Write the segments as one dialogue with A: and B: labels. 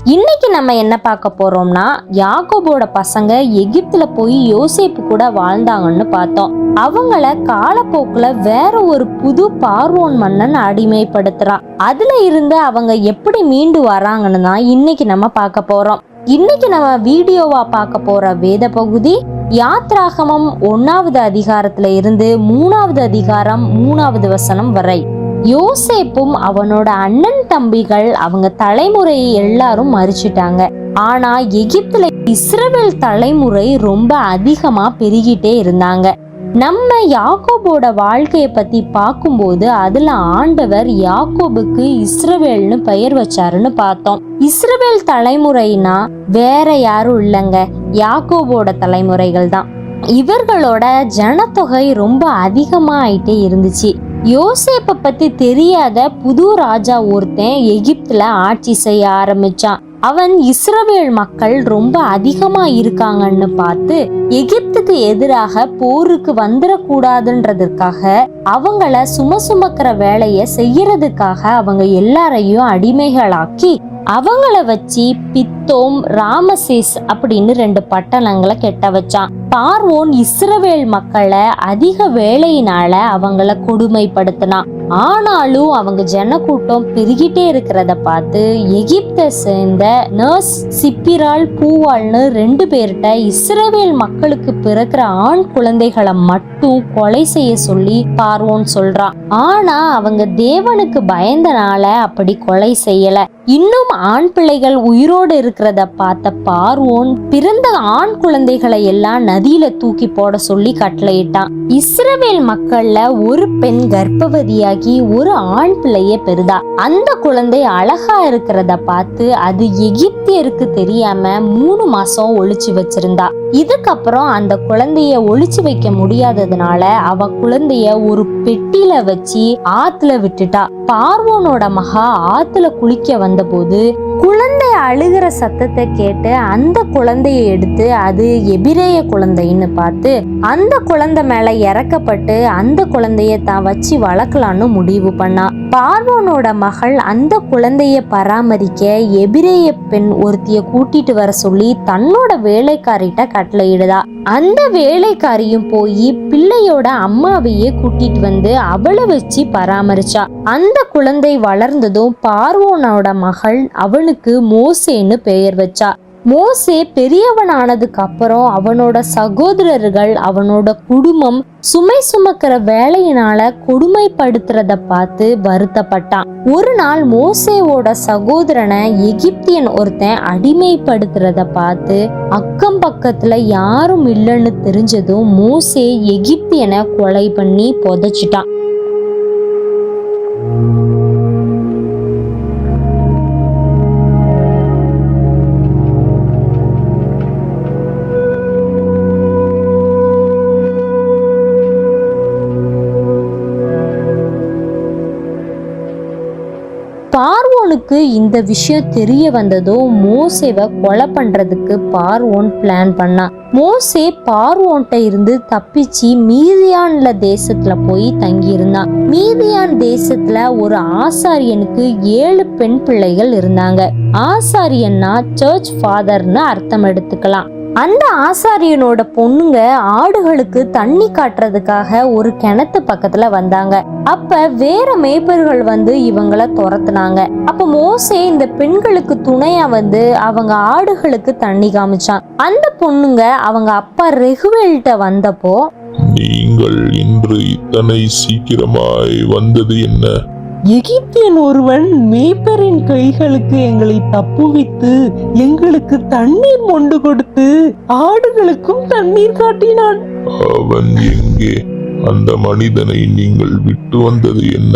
A: இன்னைக்கு நம்ம என்ன பார்க்க போறோம்னா, யாக்கோபோட பசங்க எகிப்துல போய் யோசேப்பு கூட வாழ்ந்தாங்கன்னு பார்த்தோம். அவங்கள காலப்போக்குல வேற ஒரு புது பார்வோன் மன்னன் அடிமைப்படுத்துறான். அதுல இருந்து அவங்க எப்படி மீண்டு வராங்கன்னு தான் இன்னைக்கு நம்ம பார்க்க போறோம். இன்னைக்கு நம்ம வீடியோவா பார்க்க போற வேத பகுதி யாத்ராகமம் 1வது அதிகாரத்துல இருந்து 3வது அதிகாரம் 3வது வசனம் வரை. யோசேப்பும் அவனோட அண்ணன் தம்பிகள் அவங்க தலைமுறையை எல்லாரும் மறிச்சிட்டாங்க. ஆனா எகிப்துல இஸ்ரவேல் தலைமுறை ரொம்ப அதிகமா பெருகிட்டே இருந்தாங்க. நம்ம யாக்கோபோட வாழ்க்கைய பத்தி பார்க்கும்போது அதுல ஆண்டவர் யாக்கோபுக்கு இஸ்ரவேல்னு பெயர் வச்சாருன்னு பார்த்தோம். இஸ்ரவேல் தலைமுறைனா வேற யாரும் இல்லைங்க, யாக்கோபோட தலைமுறைகள் தான். இவர்களோட ஜனத்தொகை ரொம்ப அதிகமா ஆயிட்டே இருந்துச்சு. யோசேப்பை பத்தி தெரியாத புது ராஜா ஒருத்தன் எகிப்துல ஆட்சி செய்ய ஆரம்பிச்சான். அவன் இஸ்ரவேல் மக்கள் ரொம்ப அதிகமா இருக்காங்கன்னு பார்த்து எகிப்துக்கு எதிராக போருக்கு வந்துடக்கூடாதுன்றதுக்காக அவங்கள சுமக்கிற வேலைய செய்யறதுக்காக அவங்க எல்லாரையும் அடிமைகளாக்கி அவங்கள வச்சு பித்தோம், ராமசேஸ் அப்படின்னு 2 பட்டணங்களை கெட்ட வச்சான். பார்வோன் இஸ்ரவேல் மக்களை அதிக வேலையினால அவங்கள கொடுமைப்படுத்தினான். ஆனாலும் அவங்க ஜனக்கூட்டம் பெருகிட்டே இருக்கிறத பார்த்து எகிப்தை சேர்ந்த நர்ஸ் சிப்பிரால் பூவால்னு 2 பேர்கிட்ட இஸ்ரவேல் மக்களுக்கு பிறக்கிற ஆண் குழந்தைகளை மட்டும் கொலை செய்ய சொல்லி பார்வோன் சொல்றான். ஆனா அவங்க தேவனுக்கு பயந்தனால அப்படி கொலை செய்யல. இன்னும் ஆண் பிள்ளைகள் உயிரோடு இருக்கிறத பார்த்த பார்வோன் பிறந்த ஆண் குழந்தைகளை எல்லாம் நதியில தூக்கி போட சொல்லி கட்டளையிட்டான். இஸ்ரவேல் மக்கள்ல ஒரு பெண் கர்ப்பவதியாகி ஒரு ஆண் பிள்ளைய பெறுதா. அந்த குழந்தை அழகா இருக்கிறத பார்த்து அது எகிப்தியருக்கு தெரியாம 3 மாசம் ஒளிச்சு வச்சிருந்தா. இதுக்கப்புறம் அந்த குழந்தைய ஒளிச்சு வைக்க முடியாததுனால அவ குழந்தைய ஒரு பெட்டியில வச்சு ஆத்துல விட்டுட்டா. பார்வோனோட மகா ஆத்துல குளிக்க வந்தபோது குழந்தை அழுகிற சத்தத்தை கேட்டு அந்த குழந்தைய எடுத்து அது எபிரேய குழந்தைன்னு பார்த்து அந்த குழந்தை மேல இறக்கப்பட்டு அந்த குழந்தைய தான் வச்சு வளர்க்கலான்னு முடிவு பண்ணா. பார்வோனோட மகள் அந்த குழந்தைய பராமரிக்க எபிரேய பெண் ஒருத்திய கூட்டிட்டு வர சொல்லி தன்னோட வேலைக்காரிட்ட கட்டளையிடுதா. அந்த வேலைக்காரியும் போய் பிள்ளையோட அம்மாவையே கூட்டிட்டு வந்து அவளை வச்சு பராமரிச்சா. அந்த குழந்தை வளர்ந்ததும் பார்வோனோட மகள் அவனுக்கு மோசேன்னு பெயர் வச்சா. மோசே பெரியவனானதுக்கு அப்புறம் அவனோட சகோதரர்கள் அவனோட குடும்பம் சுமை சுமக்கிற வேலையினால கொடுமைப்படுத்துறத பார்த்து வருத்தப்பட்டான். ஒரு நாள் மோசேவோட சகோதரனை எகிப்தியன் ஒருத்தன் அடிமைப்படுத்துறத பார்த்து அக்கம் பக்கத்துல யாரும் இல்லைன்னு தெரிஞ்சதும் மோசே எகிப்தியனை கொலை பண்ணி புதைச்சிட்டான். பார்வோனுக்கு இந்த விஷயம் தெரிய வந்ததும் மோசேவை கொலை பண்றதுக்கு பார்வோன் பிளான் பண்ணான். மோசே பார்வோன்ட்ட இருந்து தப்பிச்சு மீதியான்ல தேசத்துல போய் தங்கி இருந்தான். மீதியான் தேசத்துல ஒரு ஆசாரியனுக்கு 7 பெண் பிள்ளைகள் இருந்தாங்க. ஆசாரியன்னா சர்ச் ஃபாதர்னு அர்த்தம் எடுத்துக்கலாம். அந்த ஆசாரியனோட பொண்ணுங்க ஆடுகளுக்கு தண்ணி காட்டுறதுக்காக ஒரு கிணத்து பக்கத்துல வந்தாங்க. அப்ப வேற மேய்ப்பர்கள் வந்து இவங்கள துரத்துனாங்க. அப்ப மோசே இந்த பெண்களுக்கு துணையா வந்து அவங்க ஆடுகளுக்கு தண்ணி காமிச்சான். அந்த பொண்ணுங்க அவங்க அப்பா ரெகுவேல்ட்ட வந்தப்போ,
B: நீங்கள் இன்று இத்தனை சீக்கிரமாய் வந்தது என்ன?
C: எகிப்தியன் ஒருவன் மேய்ப்பரின் கைகளுக்கு எங்களை தப்புவித்து எங்களுக்கு தண்ணீர் மொண்டு கொடுத்து ஆடுகளுக்கும் தண்ணீர் காட்டினான்.
B: அவன் எங்கே? அந்த மனிதனை நீங்கள் விட்டு வந்தது என்ன?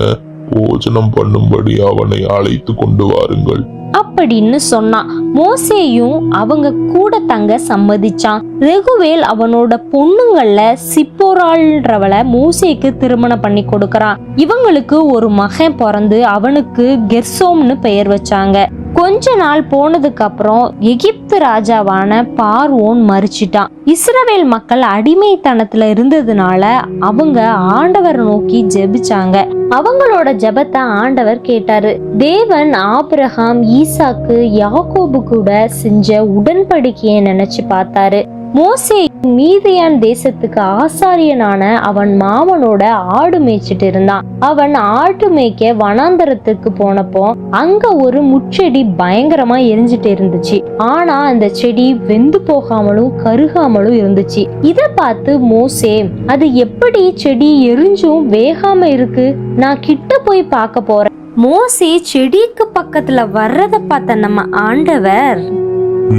B: போஜனம் பண்ணும்படி அவனை அழைத்து கொண்டு வாருங்கள்
A: அப்படின்னு சொன்னான். மோசேயும் அவங்க கூட தங்க சம்மதிச்சான். ரெகுவேல் அவனோட பொண்ணுங்கள்ல சிப்போராள்ன்றவளை மோசேக்கு திருமணம் பண்ணி கொடுக்கறான். இவங்களுக்கு ஒரு மகன் பிறந்து அவனுக்கு கெர்சோம்னு பெயர் வச்சாங்க. கொஞ்ச நாள் போனதுக்கு அப்புறம் எகிப்து ராஜாவான பார்வோன் மரிச்சிட்டான். இஸ்ரவேல் மக்கள் அடிமைத்தனத்துல இருந்ததுனால அவங்க ஆண்டவரை நோக்கி ஜெபிச்சாங்க. அவங்களோட ஜெபத்தை ஆண்டவர் கேட்டாரு. தேவன் ஆபிரகாம், ஈசாக்கு, யாக்கோபு கூட செஞ்ச உடன்படிக்கையை நினைச்சு பார்த்தாரு. மோசே மீதியான் தேசத்துக்கு ஆசாரியனான அவன் மாமனோட ஆடு மேய்ச்சிட்டு இருந்தான். அவன் ஆட்டு மேய்க்க வனாந்தரத்துக்கு போனப்போ அங்க ஒரு முட்செடி பயங்கரமா எரிஞ்சிட்டு இருந்துச்சு. ஆனா அந்த செடி வெந்து போகாமலும் கருகாமலும் இருந்துச்சு. இத பார்த்து மோசே, அது எப்படி செடி எரிஞ்சும் வேகாம இருக்கு? நான் கிட்ட போய் பார்க்க போறேன். மோசே செடிக்கு பக்கத்துல வர்றத பார்த்த நம்ம ஆண்டவர்,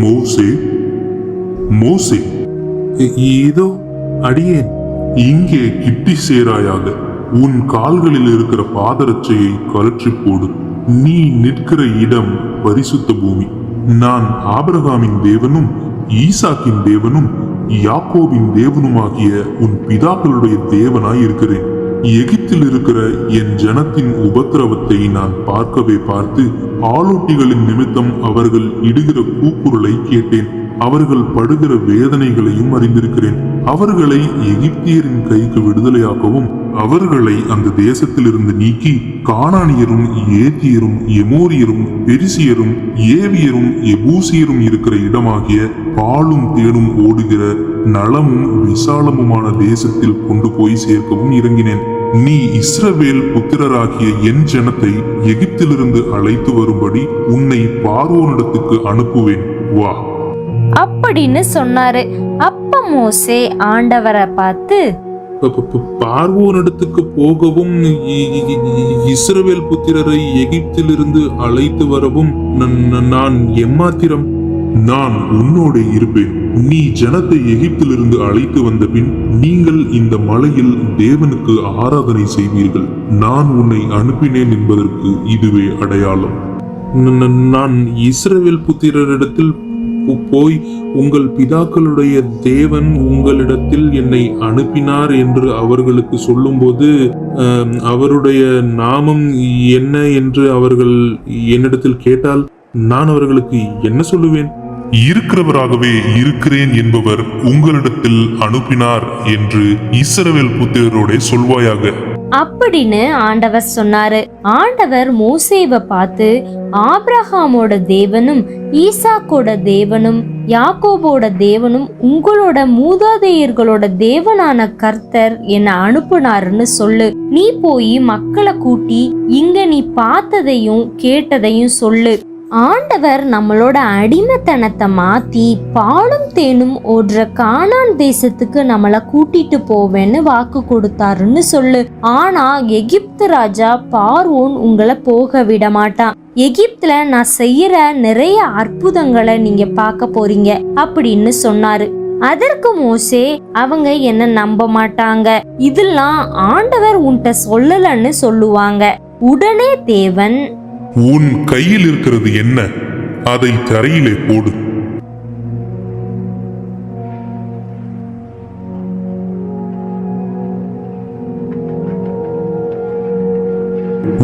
B: மோசே, மோசே,
D: இதோ அடியேன்.
B: இங்கே கிட்டி சேராயாக. உன் கால்களில் இருக்கிற பாதரட்சையை கழற்றி போடு. நீ நிற்கிற இடம் பரிசுத்த பூமி. நான் ஆபிரகாமின் தேவனும் ஈசாக்கின் தேவனும் யாக்கோபின் தேவனுமாகிய உன் பிதாக்களுடைய தேவனாய் இருக்கிறேன். எகிப்தில் இருக்கிற என் ஜனத்தின் உபத்திரவத்தை நான் பார்த்து ஆளோட்டிகளின் நிமித்தம் அவர்கள் இடுகிற கூக்குரலை கேட்டேன். அவர்கள் படுகிற வேதனைகளையும் அறிந்திருக்கிறேன். அவர்களை எகிப்தியரின் கைக்கு விடுதலையாக்கவும் அவர்களை அந்த தேசத்திலிருந்து நீக்கி கானானியரும் ஏத்தியரும் எமோரியரும் பெரிசியரும் ஏவியரும் எபூசியரும் இருக்கிற இடமாகிய பாலும் தேனும் ஓடுகிற நலமும் விசாலமுமான தேசத்தில் கொண்டு போய் சேர்க்கவும் இறங்கினேன். நீ இஸ்ரவேல் புத்திரராகிய என் ஜனத்தை எகிப்திலிருந்து அழைத்து வரும்படி உன்னை பார்வோனிடத்துக்கு அனுப்புவேன், வா
A: அப்படின்னு சொன்னாரு. அப்ப மோசே ஆண்டவரை பார்த்து,
D: பார்வோனிடத்துக்கு போகவும் இஸ்ரவேல் புத்திரரை எகிப்திலிருந்து அழைத்து வரவும் நான் எம்மாத்திரம்?
B: நான் உன்னோட இருப்பேன். நீ ஜனத்தை எகிப்திலிருந்து அழைத்து வந்த பின் நீங்கள் இந்த மலையில் தேவனுக்கு ஆராதனை செய்வீர்கள். நான் உன்னை அனுப்பினேன் என்பதற்கு இதுவே அடையாளம்.
D: நான் இஸ்ரவேல் புத்திரரிடத்தில் போய் உங்கள் பிதாக்களுடைய தேவன் உங்களிடத்தில் என்னை அனுப்பினார் என்று அவர்களுக்கு சொல்லும்போது அவருடைய நாமம் என்ன என்று அவர்கள் என்னிடத்தில் கேட்டால் நான் அவர்களுக்கு என்ன சொல்லுவேன்?
B: இருக்கிறவராகவே இருக்கிறேன் என்பவர் உங்களிடத்தில் அனுப்பினார் என்று இஸ்ரவேல் புத்திரரோட சொல்வாயாக
A: அப்படின்னு ஆண்டவர் சொன்னாரு. ஆண்டவர் மோசேவை பார்த்து, ஆபிரகாமோட தேவனும் ஈசாக்கோட தேவனும் யாக்கோபோட தேவனும் உங்களோட மூதாதையர்களோட தேவனான கர்த்தர் என்னை அனுப்புனாருன்னு சொல்லு. நீ போய் மக்களை கூட்டி இங்க நீ பார்த்ததையும் கேட்டதையும் சொல்லு. ஆண்டவர் நம்மளோட அடிமைத்தனத்தை மாத்தி பாலும் தேனும் ஓடுற கானான் தேசத்துக்கு நம்மள கூட்டிட்டு போவேன்னு வாக்கு கொடுத்தாருன்னு சொல்லு. ஆனா எகிப்து ராஜா பார்வோன் உங்களை போக விட மாட்டான். எகிப்துல நான் செய்யற நிறைய அற்புதங்களை நீங்க பார்க்க போறீங்க அப்படின்னு சொன்னாரு. அதற்கு மோசே, அவங்க என்ன நம்ப மாட்டாங்க, இதெல்லாம் ஆண்டவர் உன்கிட்ட சொல்லலன்னு சொல்லுவாங்க. உடனே தேவன்,
B: உன் கையில் இருக்கிறது என்ன? அதை தரையிலே போடு.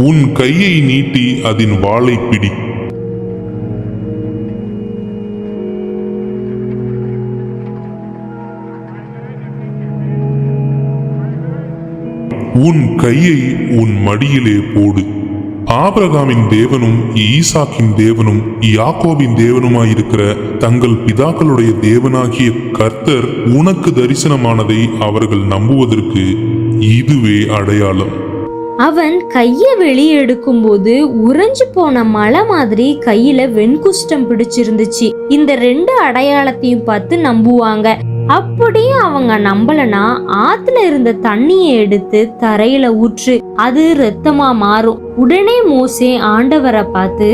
B: உன் கையை நீட்டி அதன் வாளை பிடி. உன் கையை உன் மடியிலே போடு. ஆபிரகாமின் தேவனும் ஈசாக்கின் தேவனும் யாக்கோபின் தேவனுமாயிருக்கிற தங்கள் பிதாக்களுடைய தேவனாகிய கர்த்தர் உனக்கு தரிசனமானதை அவர்கள் நம்புவதற்கு இதுவே அடையாளம்.
A: அவன் கைய வெளியே எடுக்கும் போது உறைஞ்சு போன மலை மாதிரி கையில வெண்குஷ்டம் பிடிச்சிருந்துச்சு. இந்த 2 அடையாளத்தையும் பார்த்து நம்புவாங்க. அப்படியே அவங்க நம்பலனா ஆத்துல இருந்த தண்ணியை எடுத்து தரையில ஊற்று, அது ரத்தமா மாறும். உடனே மோசே ஆண்டவரை பார்த்து,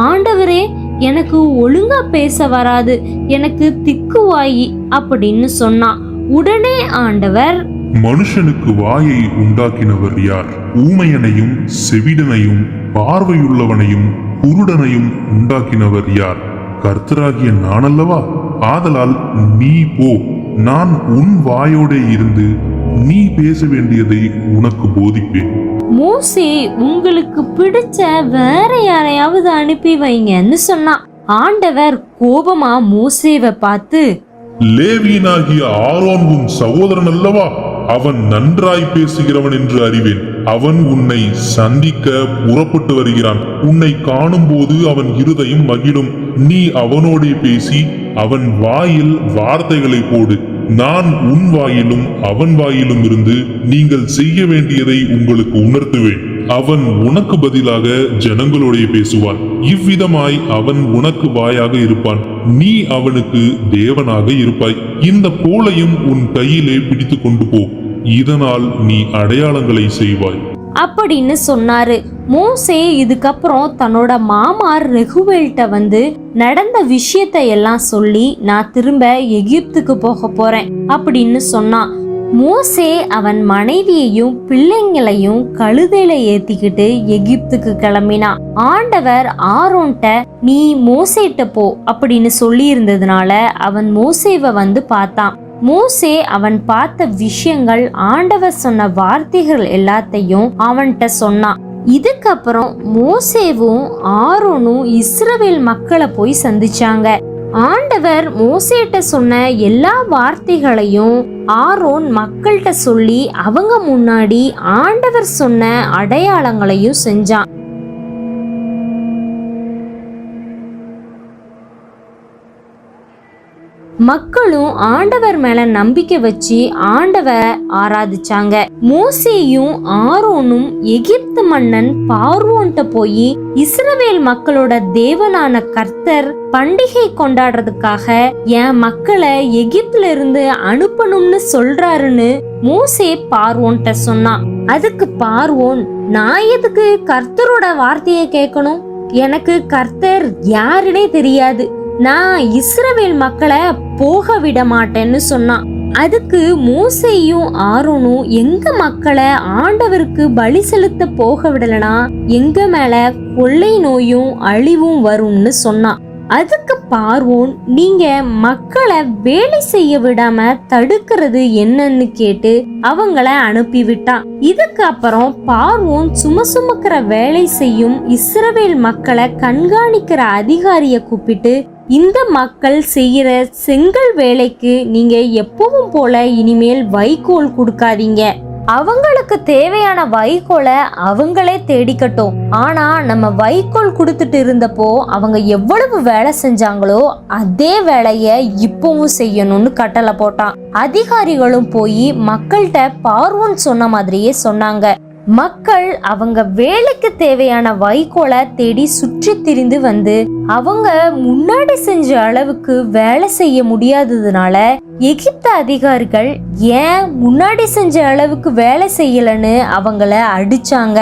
A: ஆண்டவரே, எனக்கு ஒழுங்கா பேச வராது, எனக்கு திக்குவாயி அப்படின்னு சொன்னான். உடனே ஆண்டவர்,
B: மனுஷனுக்கு வாயை உண்டாக்கினவர் யார்? ஊமையனையும் செவிடனையும் பார்வையுள்ளவனையும் குருடனையும் உண்டாக்கினவர் யார்? கர்த்தராகிய நான் அல்லவா? ஆதலால் நீ போ, நான் உன் வாயோட இருந்து நீ பேச வேண்டியதை உனக்கு போதிப்பேன்.
A: மோசே உங்களுக்கு பிடிச்ச வேற யாரையாவது அனுப்பி வைங்கன்னு சொன்னான். ஆண்டவர் கோபமா மோசேவை பார்த்து,
B: லேவியனாகிய ஆரோன் உன் சகோதரன் அல்லவா? அவன் நன்றாய் பேசுகிறவன் என்று அறிவேன். அவன் உன்னை சந்திக்க புறப்பட்டு வருகிறான். உன்னை காணும் போது அவன் இருதயம் மகிழும். நீ அவனோடே பேசி அவன் வாயில் வார்த்தைகளை போடு. நான் உன் வாயிலும் அவன் வாயிலும் இருந்து நீங்கள் செய்ய வேண்டியதை உங்களுக்கு உணர்த்துவேன். அவன் உனக்கு பதிலாக ஜனங்களோடே பேசுவான். இவ்விதமாய் அவன் உனக்கு வாயாக இருப்பான். நீ அவனுக்கு தேவனாக இருப்பாய். இந்த கோலையும் உன் கையிலே பிடித்து கொண்டு போ. இதனால் நீ அடையாளங்களை செய்வாய்
A: அப்படின்னு சொன்னாரு. மோசே இதுக்கப்புறம் தன்னோட மாமார் ரெகுவேல்ட்ட வந்து நடந்த விஷயத்தை எல்லாம் சொல்லி, நான் திரும்ப எகிப்துக்கு போக போறேன் அப்படின்னு சொன்னான். மோசே அவன் மனைவியையும் பிள்ளைங்களையும் கழுதையில ஏத்திக்கிட்டு எகிப்துக்கு கிளம்பினான். ஆண்டவர் ஆரோன்ட்ட நீ மோசேட்ட போ அப்படின்னு சொல்லி இருந்ததுனால அவன் மோசேவை வந்து பார்த்தான். மோசே அவன் பார்த்த விஷயங்கள், ஆண்டவர் சொன்ன வார்த்தைகள் எல்லாத்தையும் அவன்கிட்ட சொன்னான். இதுக்கப்புறம் மோசேவும் ஆரோனும் இஸ்ரவேல் மக்களை போய் சந்திச்சாங்க. ஆண்டவர் மோசேட்ட சொன்ன எல்லா வார்த்தைகளையும் ஆரோன் மக்கள்கிட்ட சொல்லி அவங்க முன்னாடி ஆண்டவர் சொன்ன அடையாளங்களையும் செஞ்சான். மக்களும் ஆண்டவர் மேல நம்பிக்கை வச்சு ஆண்டவரை ஆராதிச்சாங்க. மோசேயும் ஆரோனும் எகிப்து மன்னன் பார்வோன்ட்ட போய் இஸ்ரவேல் மக்களோட தேவனான கர்த்தர் பண்டிகை கொண்டாடுறதுக்காக என் மக்களை எகிப்துல இருந்து அனுப்பணும்னு சொல்றாருன்னு மோசே பார்வோன்ட்ட சொன்னான். அதுக்கு பார்வோன், நான் எதுக்கு கர்த்தரோட வார்த்தையை கேட்கணும்? எனக்கு கர்த்தர் யாருன்னே தெரியாது. நான் இஸ்ரவேல் மக்களை போக விட மாட்டேன்னு சொன்னான். அதுக்கு மோசேயும் ஆரோனும் எங்க மக்களை ஆண்டவருக்கு பலி செலுத்த போக விடலனா எங்க மேல கொள்ளை நோயும் அழிவும் வரும்னு சொன்னான். அதுக்கு பார்வோன், நீங்க மக்களை வேலை செய்ய விடாம தடுக்கிறது என்னன்னு கேட்டு அவங்கள அனுப்பி விட்டான். இதுக்கு அப்புறம் பார்வோன் சுமக்கிற வேலை செய்யும் இஸ்ரவேல் மக்களை கண்காணிக்கிற அதிகாரிய கூப்பிட்டு, இந்த மக்கள் செய்யற செங்கல் வேலைக்கு நீங்க எப்பவும் போல இனிமேல் வைக்கோல் கொடுக்காதீங்க. அவங்களுக்கு தேவையான வைக்கோலை அவங்களே தேடிக்கட்டும். ஆனா நம்ம வைக்கோல் கொடுத்துட்டு இருந்தப்போ அவங்க எவ்வளவு வேலை செஞ்சாங்களோ அதே வேலைய இப்பவும் செய்யணும்னு கட்டளை போட்டான். அதிகாரிகளும் போய் மக்கள்கிட்ட பார்வோன் சொன்ன மாதிரியே சொன்னாங்க. மக்கள் அவங்க வேலைக்கு தேவையான வைக்கோலை தேடி சுற்றி திரிந்து வந்து அவங்க முன்னாடி செஞ்ச அளவுக்கு வேலை செய்ய முடியாததுனால எகிப்து அதிகாரிகள் ஏன் முன்னாடி செஞ்ச அளவுக்கு வேலை செய்யலன்னு அவங்கள அடிச்சாங்க.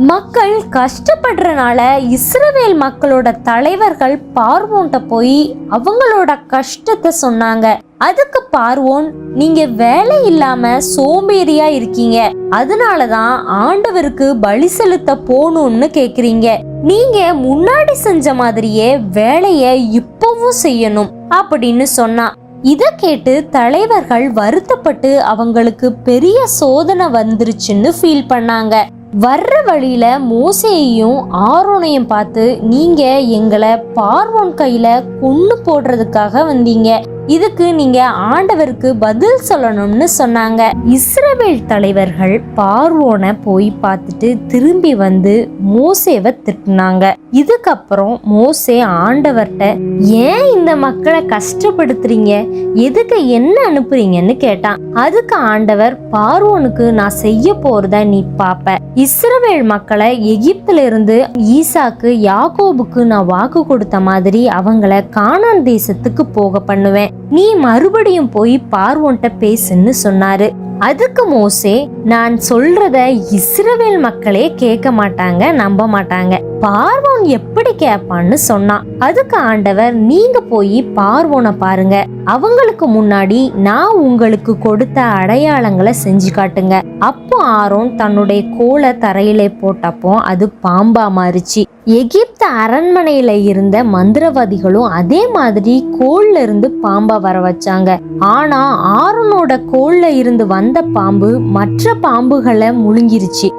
A: மக்கள் கஷ்டப்படுறனால இஸ்ரவேல் மக்களோட தலைவர்கள் பார்வோன்ட்ட போய் அவங்களோட கஷ்டத்தை சொன்னாங்க. அதுக்கு பார்வோன், நீங்க வேலை இல்லாம சோம்பேறியா இருக்கீங்க, அதனாலதான் ஆண்டவருக்கு பலி செலுத்த போகணும்னு கேக்குறீங்க. நீங்க முன்னாடி செஞ்ச மாதிரியே வேலைய இப்பவும் செய்யணும் அப்படின்னு சொன்னா. இத கேட்டு தலைவர்கள் வருத்தப்பட்டு அவங்களுக்கு பெரிய சோதனை வந்துருச்சுன்னு ஃபீல் பண்ணாங்க. வர்ற வழியில மோசேயையும் ஆரோனையும் பார்த்து, நீங்க எங்களை பார்வோன் கையில கொன்னு போடுறதுக்காக வந்தீங்க, இதுக்கு நீங்க ஆண்டவருக்கு பதில் சொல்லணும்னு சொன்னாங்க. இஸ்ரவேல் தலைவர்கள் பார்வோனை போய் பார்த்துட்டு திரும்பி வந்து மோசேவை திட்டினாங்க. இதுக்கப்புறம் மோசே ஆண்டவர்கிட்ட, ஏன் இந்த மக்களை கஷ்டப்படுத்துறீங்க, எதுக்கு என்ன அனுப்புறீங்கன்னு கேட்டான். அதுக்கு ஆண்டவர், பார்வோனுக்கு நான் செய்ய போறத நீ பாப்ப. இஸ்ரவேல் மக்களை எகிப்துல இருந்து ஈசாக்கு யாக்கோபுக்கு நான் வாக்கு கொடுத்த மாதிரி அவங்கள கானான் தேசத்துக்கு போக பண்ணுவேன். நீ மறுபடியும் போய் பார்வோன்ட்ட பேசுன்னு சொன்னாரு. அதுக்கு மோசே, நான் சொல்றத இஸ்ரவேல் மக்களே கேட்க மாட்டாங்க, நம்ப மாட்டாங்க, பார்வோன் எப்படி கேட்பான்னு சொன்னான். அதுக்கு ஆண்டவர், நீங்க போய் பார்வோனை பாருங்க, அவங்களுக்கு முன்னாடி நான் உங்களுக்கு கொடுத்த அடையாளங்களை செஞ்சு காட்டுங்க. அப்போ ஆரோன் தன்னுடைய கோலை தரையிலே போட்டப்போ அது பாம்பா மாறிச்சு. எகிப்து அரண்மனையில இருந்த மந்திரவாதிகளும் அதே மாதிரி கோல்ல இருந்து பாம்பா வர வச்சாங்க. ஆனா ஆரோனோட கோல்ல இருந்து வந்த பாம்பு மற்ற பாம்புகளை முழுங்கிருச்சு.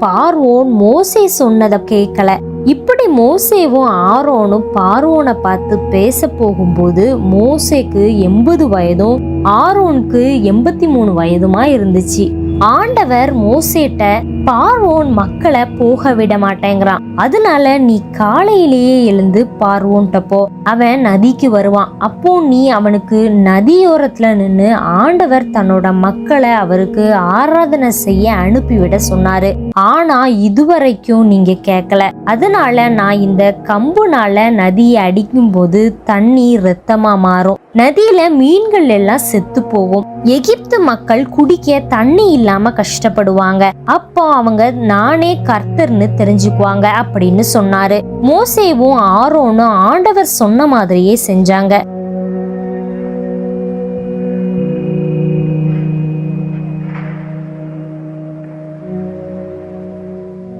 A: பார்வோன் மோசே சொன்னதை கேட்கல. இப்படி மோசேவும் ஆரோனும் பார்வோனை பார்த்து பேச போகும்போது மோசேக்கு 80 வயதும் ஆரோனுக்கு 83 வயதுமா இருந்துச்சு. ஆண்டவர் மோசேட்ட பார்வோன் மக்களை போக விட மாட்டேங்கிறான், அதனால நீ காலையிலேயே எழுந்து பார்வோன்ட்ட போ, அவன் நதிக்கு வருவான். அப்போ நீ அவனுக்கு நதியோரத்துல நின்னு ஆண்டவர் தன்னோட மக்களை அவருக்கு ஆராதனை செய்ய அனுப்பிவிட சொன்னாரு. ஆனா இதுவரைக்கும் நீங்க கேட்கல. அதனால நான் இந்த கம்புனால நதியை அடிக்கும் போது தண்ணி ரத்தமா மாறும், நதியில மீன்கள் எல்லாம் செத்து போகும், எகிப்து மக்கள் குடிக்க தண்ணி இல்லாம கஷ்டப்படுவாங்க, அப்போ அவங்க நானே கர்த்தர்னு தெரிஞ்சுக்குவாங்க அப்படின்னு சொன்னாரு. மோசேவும் ஆரோனும் ஆண்டவர் சொன்ன மாதிரியே செஞ்சாங்க.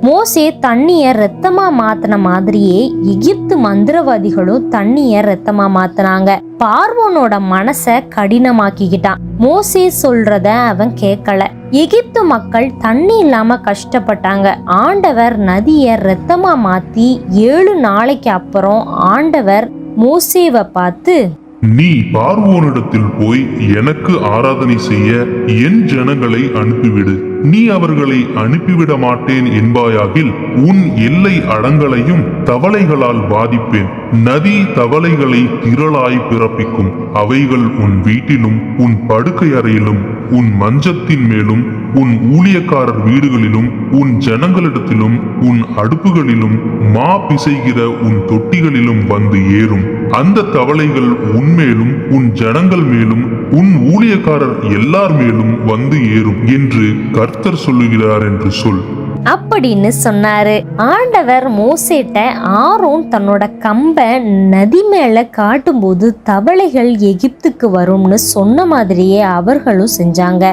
A: மோசே தண்ணிய ரத்தமா மாத்தின மாதிரியே எகிப்து மந்திரவாதிகளும் தண்ணிய ரத்தமா மாத்தினாங்க. பார்வோனோட மனச கடினமாக்கிக்கிட்டான். மோசே சொல்றத அவன் கேட்கல. எகிப்து மக்கள் தண்ணி இல்லாம கஷ்டப்பட்டாங்க. ஆண்டவர் நதிய ரத்தமா மாத்தி 7 நாளைக்கு அப்புறம் ஆண்டவர் மோசேவை பார்த்து,
B: நீ பார்வோனிடத்தில் போய் எனக்கு ஆராதனை செய்ய என் ஜனங்களை அனுப்பிவிடு. நீ அவர்களை அனுப்பிவிட மாட்டேன் என்பாயாகில் உன் எல்லை அடங்களையும் தவளைகளால் பாதிப்பேன். நதி தவளைகளை திரளாய் பிறப்பிக்கும். அவைகள் உன் வீட்டிலும் உன் படுக்கை அறையிலும் உன் மஞ்சத்தின் மேலும் உன் ஊழியக்காரர் வீடுகளிலும் உன் ஜனங்களிடத்திலும் உன் அடுப்புகளிலும் மா பிசைகிற உன் தொட்டிகளிலும் வந்து ஏறும். அந்த தவளைகள் உன்மேலும் உன் ஜனங்கள் மேலும் உன் ஊழியக்காரர் எல்லார் மேலும் வந்து ஏறும் என்று கர்த்தர் சொல்லுகிறார் என்று சொல்
A: அப்படின்னு சொன்னாரு. ஆண்டவர் மோசேட்ட ஆரோன் தன்னோட கம்பை நதி மேல காட்டும்போது தவளைகள் எகிப்துக்கு வரும்னு சொன்ன மாதிரியே அவர்களும் செஞ்சாங்க.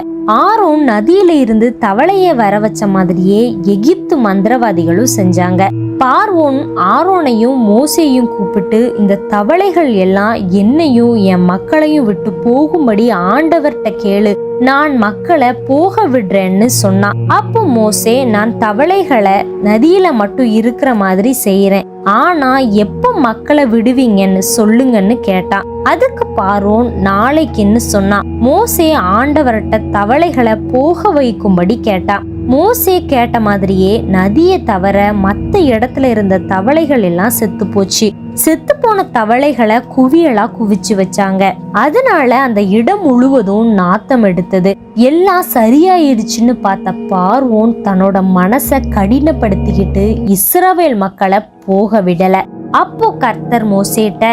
A: ஆரோன் நதியில இருந்து தவளைய வர வச்ச மாதிரியே எகிப்து மந்திரவாதிகளும் செஞ்சாங்க. பார்வோன் ஆரோனையும் மோசேயும் கூப்பிட்டு, இந்த தவளைகள் எல்லாம் என்னையும் என் மக்களையும் விட்டு போகும்படி ஆண்டவர்கிட்ட கேளு, நான் மக்களை போக விடுறேன்னு சொன்னான். அப்போ மோசே, நான் தவளைகளை நதியில மட்டும் இருக்கிற மாதிரி செய்யறேன், ஆனா எப்ப மக்களை விடுவீங்கன்னு சொல்லுங்கன்னு கேட்டான். அதுக்கு பார்வோன் நாளைக்குன்னு சொன்னான். மோசே ஆண்டவர்கிட்ட தவளைகளை போக வைக்கும்படி கேட்டான். மோசே கேட்ட மாதிரியே நதியை தவிர மத்த இடத்துல இருந்த தவளைகள் எல்லாம் செத்து போச்சு. செத்து போன தவளைகளை குவியலா குவிச்சு வச்சாங்க. அதனால அந்த இடம் முழுவதும் நாத்தம் எடுத்தது. எல்லாம் சரியாயிடுச்சுன்னு பார்த்த பார்வோன் தன்னோட மனசை கடினப்படுத்திக்கிட்டு இஸ்ரவேல் மக்களை போக விடல. அப்போ கர்த்தர் மோசேட்ட,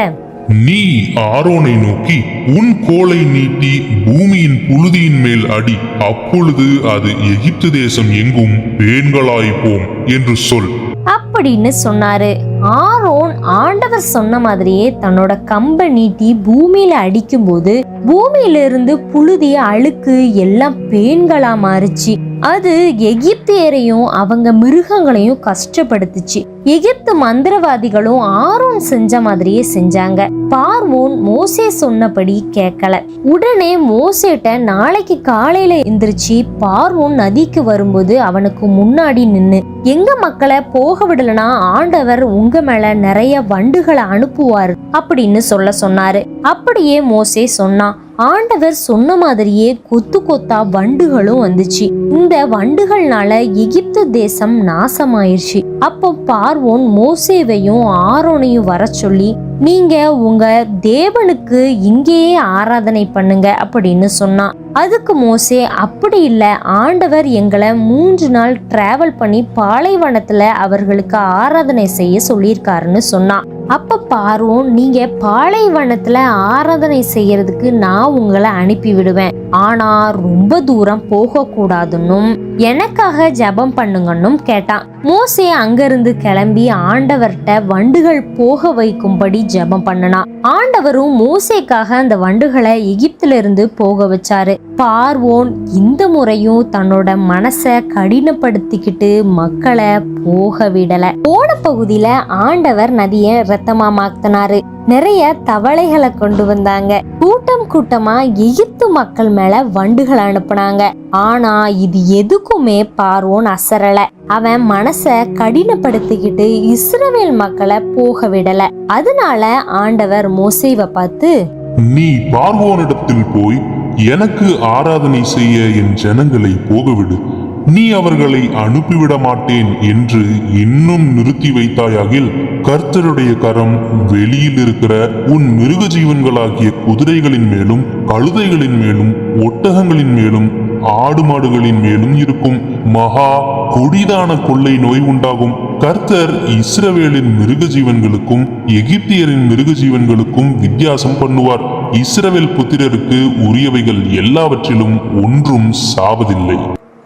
B: நீ ஆரோனை நோக்கி உன் கோலை நீட்டி பூமியின் புழுதியின் மேல் அடி, அப்பொழுது அது எகிப்து தேசம் எங்கும் பேன்களாய்ப்போம் என்று சொல்
A: அப்படின்னு சொன்னாரு. ஆரோன் ஆண்டவர் சொன்ன மாதிரியே தன்னோட கம்பை நீட்டி பூமியில அடிக்கும் போது பூமியில இருந்து புழுதி அழுக்கு எல்லாம் பேன்களா மாறிச்சு. அது எகிப்தியரையும் அவங்க மிருகங்களையும் கஷ்டப்படுத்துச்சு. எகிப்து மந்திரவாதிகளும் ஆரோன் செஞ்ச மாதிரியே செஞ்சாங்க. பார்வோன் மோசே சொன்னபடி கேட்கல. உடனே மோசேட்ட நாளைக்கு காலையில எந்திரிச்சு பார்வோன் நதிக்கு வரும்போது அவனுக்கு முன்னாடி நின்னு, எங்க மக்களை போக விடலனா ஆண்டவர் உங்க மேல நிறைய வண்டுகளை அனுப்புவார் அப்படின்னு சொல்ல சொன்னாரு. அப்படியே மோசே சொன்னான். ஆண்டவர் சொன்ன மாதிரியே கொத்து கொத்தா வண்டுகளும் வந்துச்சு. இந்த வண்டுகள்னால எகிப்து தேசம் நாசமாயிருச்சு. அப்போ பார்வோன் மோசேவையும் ஆரோனையும் வர சொல்லி, நீங்க உங்க தேவனுக்கு இங்கேயே ஆராதனை பண்ணுங்க அப்படின்னு சொன்னான். அதுக்கு மோசே, அப்படி இல்ல, ஆண்டவர் எங்களை 3 நாள் டிராவல் பண்ணி பாலைவனத்துல அவர்களுக்கு ஆராதனை செய்ய சொல்லியிருக்காருன்னு சொன்னான். அப்ப பார்வோன், நீங்க பாலைவனத்துல ஆராதனை செய்யறதுக்கு நான் உங்களை அனுப்பி விடுவேன், ஆனா ரொம்ப தூரம் போக கூடாதுன்னும் எனக்காக ஜெபம் பண்ணுங்கன்னும் கேட்டான். மோசே அங்கிருந்து கிளம்பி ஆண்டவர்கிட்ட வண்டுகள் போக வைக்கும்படி ஜெபம் பண்ணனான். ஆண்டவரும் மோசேக்காக அந்த வண்டுகளை எகிப்துல இருந்து போக வச்சாரு. பார்வோன் இந்த முறையும் தன்னோட மனசை கடினப்படுத்திக்கிட்டு மக்களை போக விடல. போன பகுதியில ஆண்டவர் நதியை ரத்தமா மாத்தினாரு. நிறைய தவளைகளை கொண்டு வந்தாங்க. கூட்டம் கூட்டமா எகிப்து மக்கள் மேல வண்டுகள் அனுப்புனாங்க. ஆனா இது எதுக்குமே பார்வோன் அசரல. அவன் மனச கடினப்படுத்திக்கிட்டு இஸ்ரவேல் மக்களை போக விடல. அதனால ஆண்டவர் மோசேவை பார்த்து,
B: நீ பார்வோனிடத்தில் போய் எனக்கு ஆராதனை செய்ய என் ஜனங்களை போகவிடு. நீ அவர்களை அனுப்பிவிட மாட்டேன் என்று இன்னும் நிறுத்தி வைத்தாயாகில் கர்த்தருடைய கரம் வெளியில் இருக்கிற உன் மிருக ஜீவன்களாகிய குதிரைகளின் மேலும் கழுதைகளின் மேலும் ஒட்டகங்களின் மேலும் ஆடு மாடுகளின் மேலும் இருக்கும். மகா கொடிதான கொள்ளை நோய் உண்டாகும். கர்த்தர் இஸ்ரவேலின் மிருக ஜீவன்களுக்கும் எகிப்தியரின் மிருக ஜீவன்களுக்கும் வித்தியாசம் பண்ணுவார். இஸ்ரவேல் புத்திரருக்கு உரியவைகள் எல்லாவற்றிலும் ஒன்றும் சாவதில்லை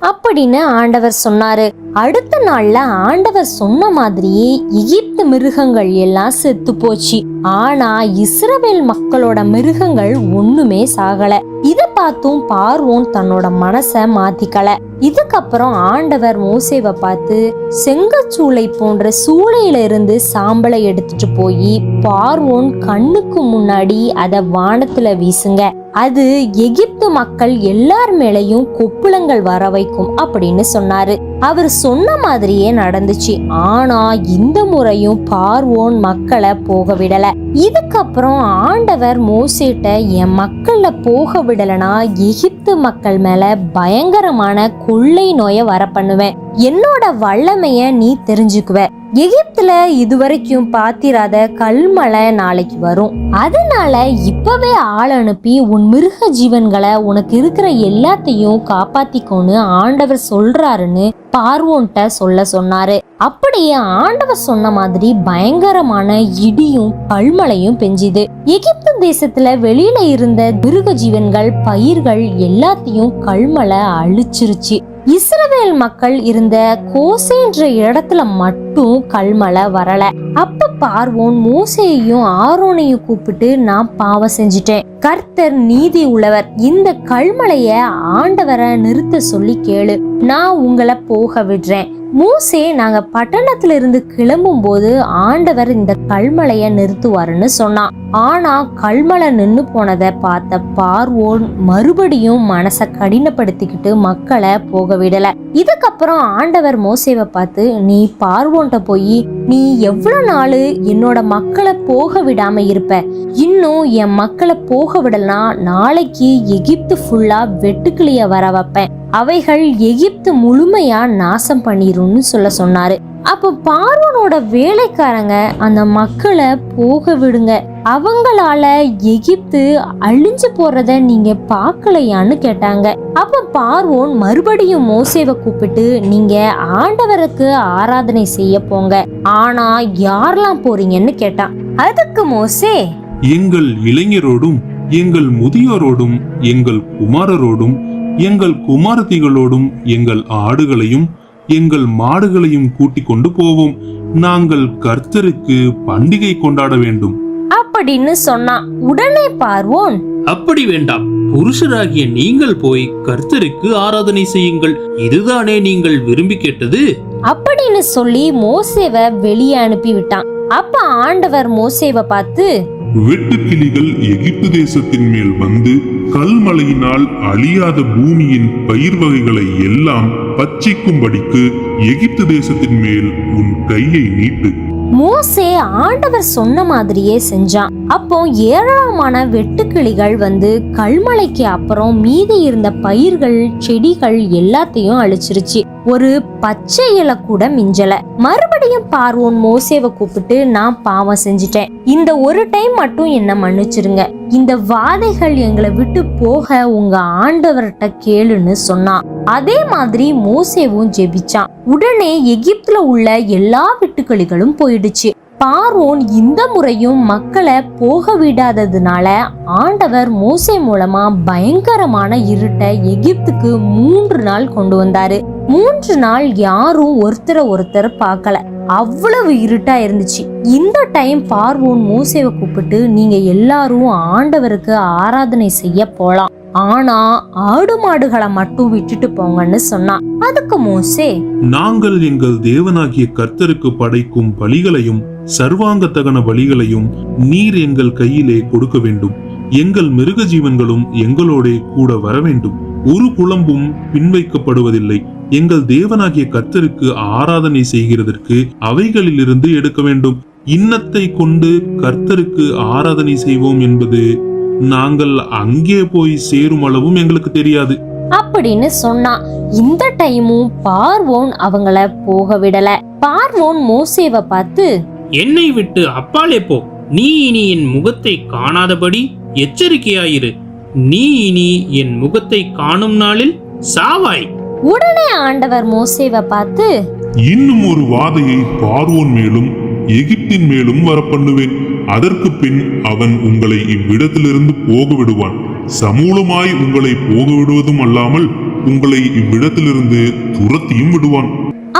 A: அப்படின்னு ஆண்டவர் சொன்னாரு. அடுத்த நாள்ல ஆண்டவர் சொன்ன மாதிரியே எகிப்து மிருகங்கள் எல்லாம் செத்து போச்சு. ஆனா இஸ்ரவேல் மக்களோட மிருகங்கள் ஒண்ணுமே சாகல. இத பார்த்தும் பார்வோன் தன்னோட மனச மாத்திக்கல. இதுக்கப்புறம் ஆண்டவர் மோசேவை பார்த்து, செங்கச்சூளை போன்ற சூளையில இருந்து சாம்பலை எடுத்துட்டு போய் பார்வோன் கண்ணுக்கு முன்னாடி அத வானத்துல வீசுங்க. அது எகிப்து மக்கள் எல்லார் மேலையும் கொப்புளங்கள் வர வைக்கும் அப்படின்னு சொன்னாரு. அவர் சொன்ன மாதிரியே நடந்துச்சு. ஆனா இந்த முறையும் பார்வோன் மக்களை போக விடல. இதுக்கப்புறம் ஆண்டவர் மோசேட்ட, என் மக்களை போக விடலனா எகிப்து மக்கள் மேல பயங்கரமான கொள்ளை நோயை வர பண்ணுவேன். என்னோட வல்லமைய நீ தெரிஞ்சுக்குவ. எகிப்துல இதுவரைக்கும் பாத்திராத கல்மழை நாளைக்கு வரும். அதனால இப்பவே ஆள் அனுப்பி உன் மிருக ஜீவன்களை உனக்கு இருக்கிற எல்லாத்தையும் காப்பாத்திக்கோன்னு ஆண்டவர் சொல்றாருன்னு பார்வோன்ட்ட சொல்ல சொன்னாரு. அப்படியே ஆண்டவர் சொன்ன மாதிரி பயங்கரமான இடியும் கல்மழையும் பெஞ்சுது. எகிப்து தேசத்துல வெளியில இருந்த மிருக ஜீவன்கள் பயிர்கள் எல்லாத்தையும் கல்மழை அழிச்சிருச்சு. இஸ்ரவேல் மக்கள் இருந்த கோசேன்ற இடத்துல மட்டும் கல்மழை வரல. அப்ப பார்வோன் மோசேயையும் ஆரோனையும் கூப்பிட்டு, நான் பாவம் செஞ்சிட்டேன், கர்த்தர் நீதி உள்ளவர், இந்த கல்மழைய ஆண்டவரை நிறுத்த சொல்லி கேளு, நான் உங்களை போக விடுறேன். மோசே, நாங்க பட்டணத்துல இருந்து கிளம்பும் போது ஆண்டவர் இந்த கல்மழைய நிறுத்துவாருன்னு சொன்னான். ஆனா கல்மழை நின்னு போனதை பார்த்த பார்வோன் மறுபடியும் மனச கடினப்படுத்திக்கிட்டு மக்களை போக விடல. இதுக்கப்புறம் ஆண்டவர் மோசேவை பார்த்து, நீ பார்வோன்ட்ட போய், நீ எவ்வளவு நாள் என்னோட மக்களை போக விடாம இருப்ப? இன்னும் என் மக்களை போக விடலனா நாளைக்கு எகிப்து ஃபுல்லா வெட்டுக்கிளிய வர வைப்பேன், அவைகள் எகிப்து முழுமையா நாசம் பண்ணிரும்னு சொல்ல சொன்னாரு. அப்ப பார்வோனோட வேலைக்காரங்க, அந்த மக்களை போக விடுங்க, அவங்களால எகிப்து அழிஞ்சு போறத நீங்க பார்க்கலையான்னு கேட்டாங்க. அப்ப பார்வோன் மறுபடியும் மோசேவை கூப்பிட்டு, நீங்க ஆண்டவருக்கு ஆராதனை செய்ய போங்க, ஆனா யாரெல்லாம் போறீங்கன்னு கேட்டான். அதுக்கு மோசே,
D: எங்கள் இளைஞரோடும் எங்கள் முதியோரோடும் எங்கள் குமாரரோடும் எங்கள் குமாரத்திகளோடும் எங்கள் ஆடுகளையும் எங்கள் மாடுகளையும் கூட்டிக் கொண்டு போவோம். நாங்கள் கர்த்தருக்கு பண்டிகை கொண்டாட வேண்டும்
A: அப்படின்னு சொன்னான். உடனே பார்வோன்,
E: அப்படி வேண்டாம், புருஷராகிய நீங்கள் போய் கர்த்தருக்கு ஆராதனை செய்யுங்கள், இதுதானே நீங்கள் விரும்பி கேட்டது
A: அப்படின்னு சொல்லி மோசேவை வெளியே அனுப்பி விட்டான். அப்ப ஆண்டவர் மோசேவை பார்த்து,
B: வெட்டுக்கிளிகள் எகிப்து தேசத்தின் மேல் வந்து கல்மழையினால் அழியாத பூமியின் பயிர் வகைகளை எல்லாம் பட்சிக்கும்படிக்கு எகிப்து தேசத்தின் மேல் உன் கையை நீட்டு.
A: மோசே ஆண்டவர் சொன்ன மாதிரியே செஞ்சான். அப்போ ஏராளமான வெட்டுக்கிளிகள் வந்து கல்மழைக்கு அப்புறம் மீதி இருந்த பயிர்கள் செடிகள் எல்லாத்தையும் அழிச்சிருச்சு. ஒரு பச்சை இலை கூட மிஞ்சல. மறுபடியும் பார்வோன் மோசேவை கூப்பிட்டு, நான் பாவம் செஞ்சிட்டேன், இந்த ஒரு டைம் மட்டும் என்ன மன்னிச்சிருங்க, இந்த வாதைகள் எங்களை விட்டு போக உங்க ஆண்டவர்கிட்ட கேளுன்னு சொன்னான். அதே மாதிரி மோசேவும் ஜெபிச்சான். உடனே எகிப்துல உள்ள எல்லா வெட்டுக்கிளிகளும் போயிடுச்சு. பார்வோன் இந்த முறையும் மக்களை போக விடாததுனால ஆண்டவர் மோசே மூலமா பயங்கரமான இருட்டை எகிப்துக்கு 3 நாள் கொண்டு வந்தாரு. 3 நாள் யாரும் ஒருத்தரை பார்க்கல, அவ்வளவு இருட்டா இருந்துச்சு. இந்த டைம் பார்வோன் மோசேவை கூப்பிட்டு, நீங்க எல்லாரும் ஆண்டவருக்கு ஆராதனை செய்ய போலாம், ஆனா ஆடு மாடுகளை மட்டும் விட்டுட்டு போங்கன்னு சொன்னான். அதுக்கு மோசே,
D: நாங்கள் எங்கள் தேவனாகிய கர்த்தருக்கு படைக்கும் பலிகளையும் சர்வாங்க தகன பலிகளையும் நீர் எங்கள் கையிலே கொடுக்க வேண்டும். எங்கள் மிருக ஜீவன்களும் எங்களோட கூட வர வேண்டும். ஒரு குளம்பும் பின்வைக்கப்படுவதில்லை. எங்கள் தேவனாகிய கர்த்தருக்கு ஆராதனை செய்கிறதற்கு அவைகளிலிருந்து எடுக்க வேண்டும். இன்னத்தை கொண்டு கர்த்தருக்கு ஆராதனை செய்வோம் என்பது நாங்கள் அங்கே போய் சேரும் அளவும் எங்களுக்கு தெரியாது
A: அப்படின்னு சொன்னான். இந்த டைமும் பார்வோன் அவங்கள போக விடல. பார்வோன் மோசேவை பார்த்து,
E: என்னை விட்டு அப்பாலே போ. நீ இனி என் முகத்தை காணாதபடி எச்சரிக்கையாயிரு. நீ இனி என் முகத்தை காணும் நாளில் சாவாய்.
A: உடனே ஆண்டவர் மோசேவை பார்த்து,
B: இன்னும் ஒரு வாதையை பார்வோன் மேலும் எகிப்தின் மேலும் வரப்பண்ணுவேன். அதற்கு பின் அவன் உங்களை இவ்விடத்திலிருந்து போக விடுவான். சமூலமாய் உங்களை போக விடுவதும் அல்லாமல் உங்களை இவ்விடத்திலிருந்து துரத்தியும் விடுவான்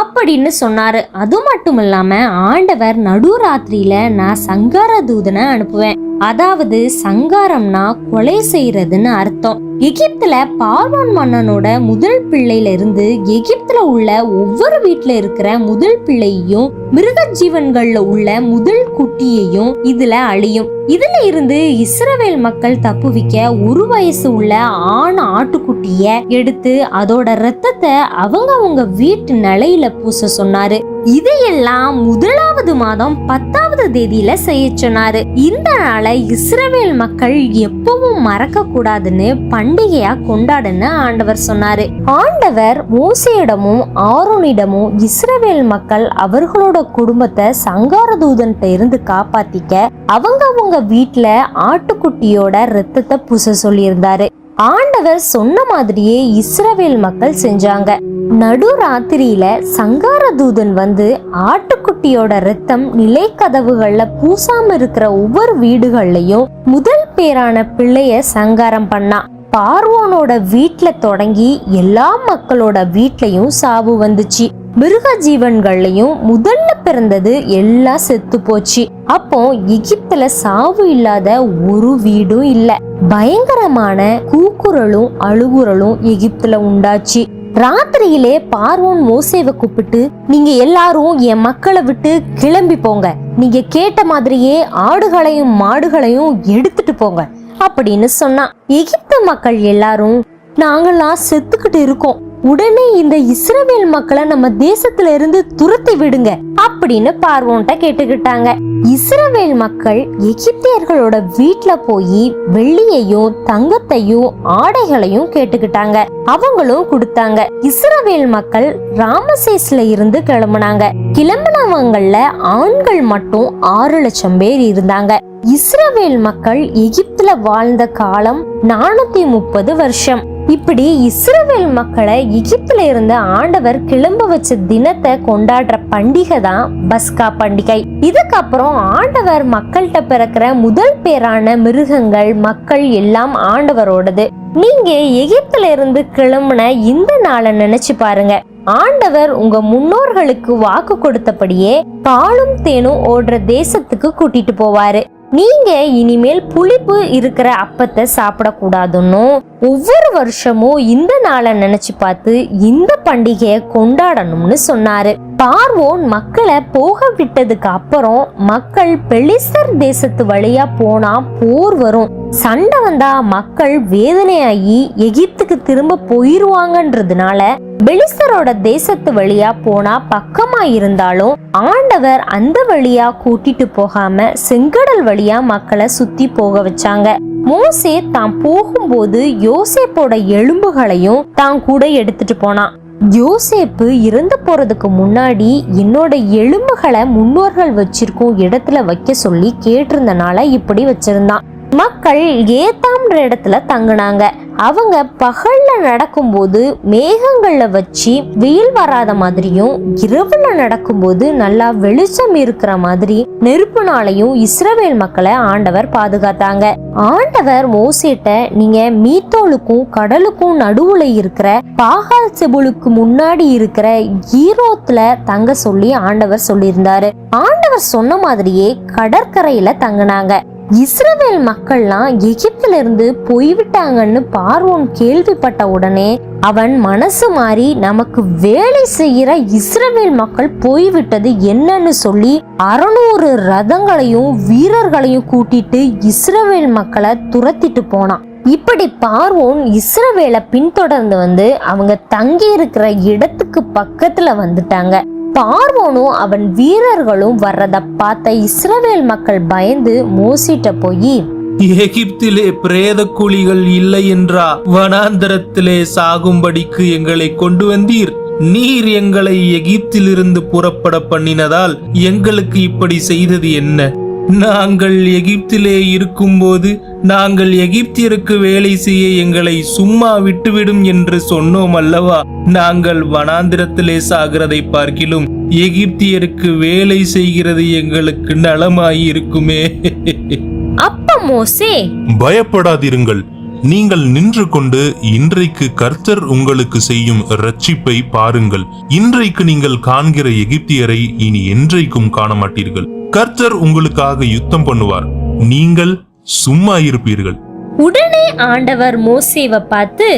A: அப்படின்னு சொன்னாரு. அது மட்டும் இல்லாம ஆண்டவர் நடுராத்திரியில நான் சங்கார தூதனை அனுப்புவேன். அதாவது சங்காரம்னா கொலை செய்யறதுன்னு அர்த்தம். எகிப்துல பார்வோன் மன்னனோட முதல் பிள்ளையில இருந்து எகிப்துல உள்ள ஒவ்வொரு வீட்டுல இருக்கிற முதல் பிள்ளையையும் மிருக ஜீவன்கள்ல உள்ள முதல் குட்டியையும் இதுல அழியும். இதுல இருந்து இஸ்ரவேல் மக்கள் தப்புவிக்க ஒரு வயசு உள்ள ஆண் ஆட்டுக்குட்டிய எடுத்து அதோட ரத்தத்தை அவங்க வீட்டு நிலையில பூச சொன்னாரு. இதையெல்லாம் முதலாவது மாதம் 10வது தேதியில செய்ய சொன்னாரு. இந்த நாளை இஸ்ரவேல் மக்கள் எப்பவும் மறக்க கூடாதுன்னு பண்டிகையா கொண்டாடுன்னு ஆண்டவர் சொன்னாரு. ஆண்டவர் மோசேயிடமும் ஆரோனிடமும் இஸ்ரவேல் மக்கள் அவர்களோட குடும்பத்தை சங்கார தூதன்ட்ட இருந்து காப்பாத்திக்க அவங்க வீட்டுல ஆட்டுக்குட்டியோட ரத்தத்தை பூச சொல்லியிருந்தாரு. ஆண்டவர் சொன்ன மாதிரியே இஸ்ரவேல் மக்கள் செஞ்சாங்க. நடுராத்திரியில சங்கார தூதன் வந்து ஆட்டுக்குட்டியோட ரத்தம் நிலைக்கதவுகள்ல பூசாம இருக்கிற ஒவ்வொரு வீடுகள்லயும் முதல் பேரான பிள்ளைய சங்காரம் பண்ணா. பார்வோனோட வீட்டுல தொடங்கி எல்லா மக்களோட வீட்லயும் சாவு வந்துச்சு. மிருக ஜீவன்கள்லயும் முதல்ல பிறந்தது எல்லாம் செத்து போச்சு. அப்போ எகிப்துல சாவு இல்லாத ஒரு வீடும் இல்ல. பயங்கரமான கூக்குரலும் அழுகுரலும் எகிப்துல உண்டாச்சு. ராத்திரியிலே பார்வோன் மோசேவை கூப்பிட்டு, நீங்க எல்லாரும் என் மக்களை விட்டு கிளம்பி போங்க. நீங்க கேட்ட மாதிரியே ஆடுகளையும் மாடுகளையும் எடுத்துட்டு போங்க அப்படின்னு சொன்னான். எகிப்து மக்கள் எல்லாரும், நாங்கெல்லாம் செத்துக்கிட்டு இருக்கோம், உடனே இந்த இஸ்ரவேல் மக்களை நம்ம தேசத்துல இருந்து துரத்தி விடுங்க அப்படின்னு பார்வோன்ட்ட கேட்டுக்கிட்டாங்க. இஸ்ரவேல் மக்கள் எகிப்தியர்களோட வீட்டுல போய் வெள்ளியையும் தங்கத்தையும் ஆடைகளையும் கேட்டுக்கிட்டாங்க. அவங்களும் கொடுத்தாங்க. இஸ்ரவேல் மக்கள் ராமசேஸ்ல இருந்து கிளம்புனாங்க. கிளம்பினவங்கள்ல ஆண்கள் மட்டும் 6 லட்சம் பேர் இருந்தாங்க. இஸ்ரவேல் மக்கள் எகிப்துல வாழ்ந்த காலம் 430 வருஷம். இப்படி இஸ்ரவேல் மக்களை எகிப்துல இருந்த ஆண்டவர் கிளம்ப வச்ச தினத்தை கொண்டாடுற பண்டிகை தான் பஸ்கா பண்டிகை. இதுக்கப்புறம் ஆண்டவர் மக்கள்கிட்ட பிறக்கிற முதல் பேரான மிருகங்கள் மக்கள் எல்லாம் ஆண்டவரோடது. நீங்க எகிப்துல இருந்து கிளம்புன இந்த நாளை நினைச்சு பாருங்க. ஆண்டவர் உங்க முன்னோர்களுக்கு வாக்கு கொடுத்தபடியே பாலும் தேனும் ஓடுற தேசத்துக்கு கூட்டிட்டு போவாரு. நீங்க இனிமேல் புளிப்பு இருக்கிற அப்பத்தை சாப்பிடக்கூடாதுன்னு ஒவ்வொரு வருஷமும் இந்த நாளை நினைச்சு பார்த்து இந்த பண்டிகையை கொண்டாடணும்னு சொன்னாரு. பார்வோன் மக்களை போக விட்டதுக்கு அப்புறம் மக்கள் பெலிஸ்தர் தேசத்து வழியா போனா போர் வரும், சண்டை வந்தா மக்கள் வேதனையாகி எகிப்துக்கு திரும்ப போயிருவாங்கன்றதுனால பெலிஸ்தரோட தேசத்து வழியா போனா பக்கமா இருந்தாலும் ஆண்டவர் அந்த வழியா கூட்டிட்டு போகாம செங்கடல் வழியா மக்களை சுத்தி போக வச்சாங்க. மோசே தான் போகும்போது யோசேப்போட எலும்புகளையும் தான் கூட எடுத்துட்டு போனான். யோசேப்பு இறந்து போறதுக்கு முன்னாடி என்னோட எலும்புகளை முன்னோர்கள் வச்சிருக்கும் இடத்துல வைக்க சொல்லி கேட்டிருந்தனால இப்படி வச்சிருந்தான். மக்கள் ஏத்தாம்ன்ற இடத்துல தங்குனாங்க. அவங்க பகல்ல நடக்கும்போது மேகங்கள்ல வச்சு வெயில் வராத மாதிரியும், இரவுல நடக்கும்போது நல்லா வெளிச்சம் இருக்கிற மாதிரி நெருப்புனாலையும் இஸ்ரவேல் மக்களை ஆண்டவர் பாதுகாத்தாங்க. ஆண்டவர் மோசேட்ட, நீங்க மீத்தோலுக்கும் கடலுக்கும் நடுவுல இருக்கிற பாகால் செபுலுக்கு முன்னாடி இருக்கிற ஈரோத்துல தங்க சொல்லி ஆண்டவர் சொல்லியிருந்தாரு. ஆண்டவர் சொன்ன மாதிரியே கடற்கரையில தங்கினாங்க. இஸ்ரவேல் மக்கள்லாம் எகிப்துல இருந்து போய்விட்டாங்கன்னு பார்வோன் கேள்விப்பட்ட உடனே அவன் மனசு மாறி நமக்கு வேலை செய்யற இஸ்ரவேல் மக்கள் போய்விட்டது என்னன்னு சொல்லி 600 ரதங்களையும் வீரர்களையும் கூட்டிட்டு இஸ்ரவேல் மக்களை துரத்திட்டு போனான். இப்படி பார்வோன் இஸ்ரவேலை பின்தொடர்ந்து வந்து அவங்க தங்கி இருக்கிற இடத்துக்கு பக்கத்துல வந்துட்டாங்க. பார்வோனும் அவன் வீரர்களும் வர்றத பார்த்த இஸ்ரவேல் மக்கள் பயந்து மோசிட்ட போய்,
C: எகிப்திலே பிரேத குழிகள் இல்லை என்றா வனாந்தரத்திலே சாகும்படிக்கு எங்களை கொண்டு வந்தீர்? நீர் எங்களை எகிப்திலிருந்து புறப்பட பண்ணினதால் எங்களுக்கு இப்படி செய்தது என்ன? நாங்கள் எகிப்திலே இருக்கும்போது நாங்கள் எகிப்தியருக்கு வேலை செய்ய எங்களை சும்மா விட்டுவிடும் என்று சொன்னோம் அல்லவா? நாங்கள் வனாந்திரத்திலே சாகிறதை பார்க்கிலும் எகிப்தியருக்கு வேலை செய்கிறது எங்களுக்கு நலமாயிருக்குமே.
A: அப்ப மோசே,
D: பயப்படாதிருங்கள், நீங்கள் நின்று கொண்டு இன்றைக்கு கர்த்தர் உங்களுக்கு செய்யும் இரட்சிப்பை பாருங்கள். இன்றைக்கு நீங்கள் காண்கிற எகிப்தியரை இனி என்றைக்கும் காண மாட்டீர்கள். கர்த்தர் உங்களுக்காக யுத்தம் பண்ணுவார், நீங்கள் சும்மா இருப்பீர்கள்.
A: உடனே ஆண்டவர் மோசேவை பார்த்து,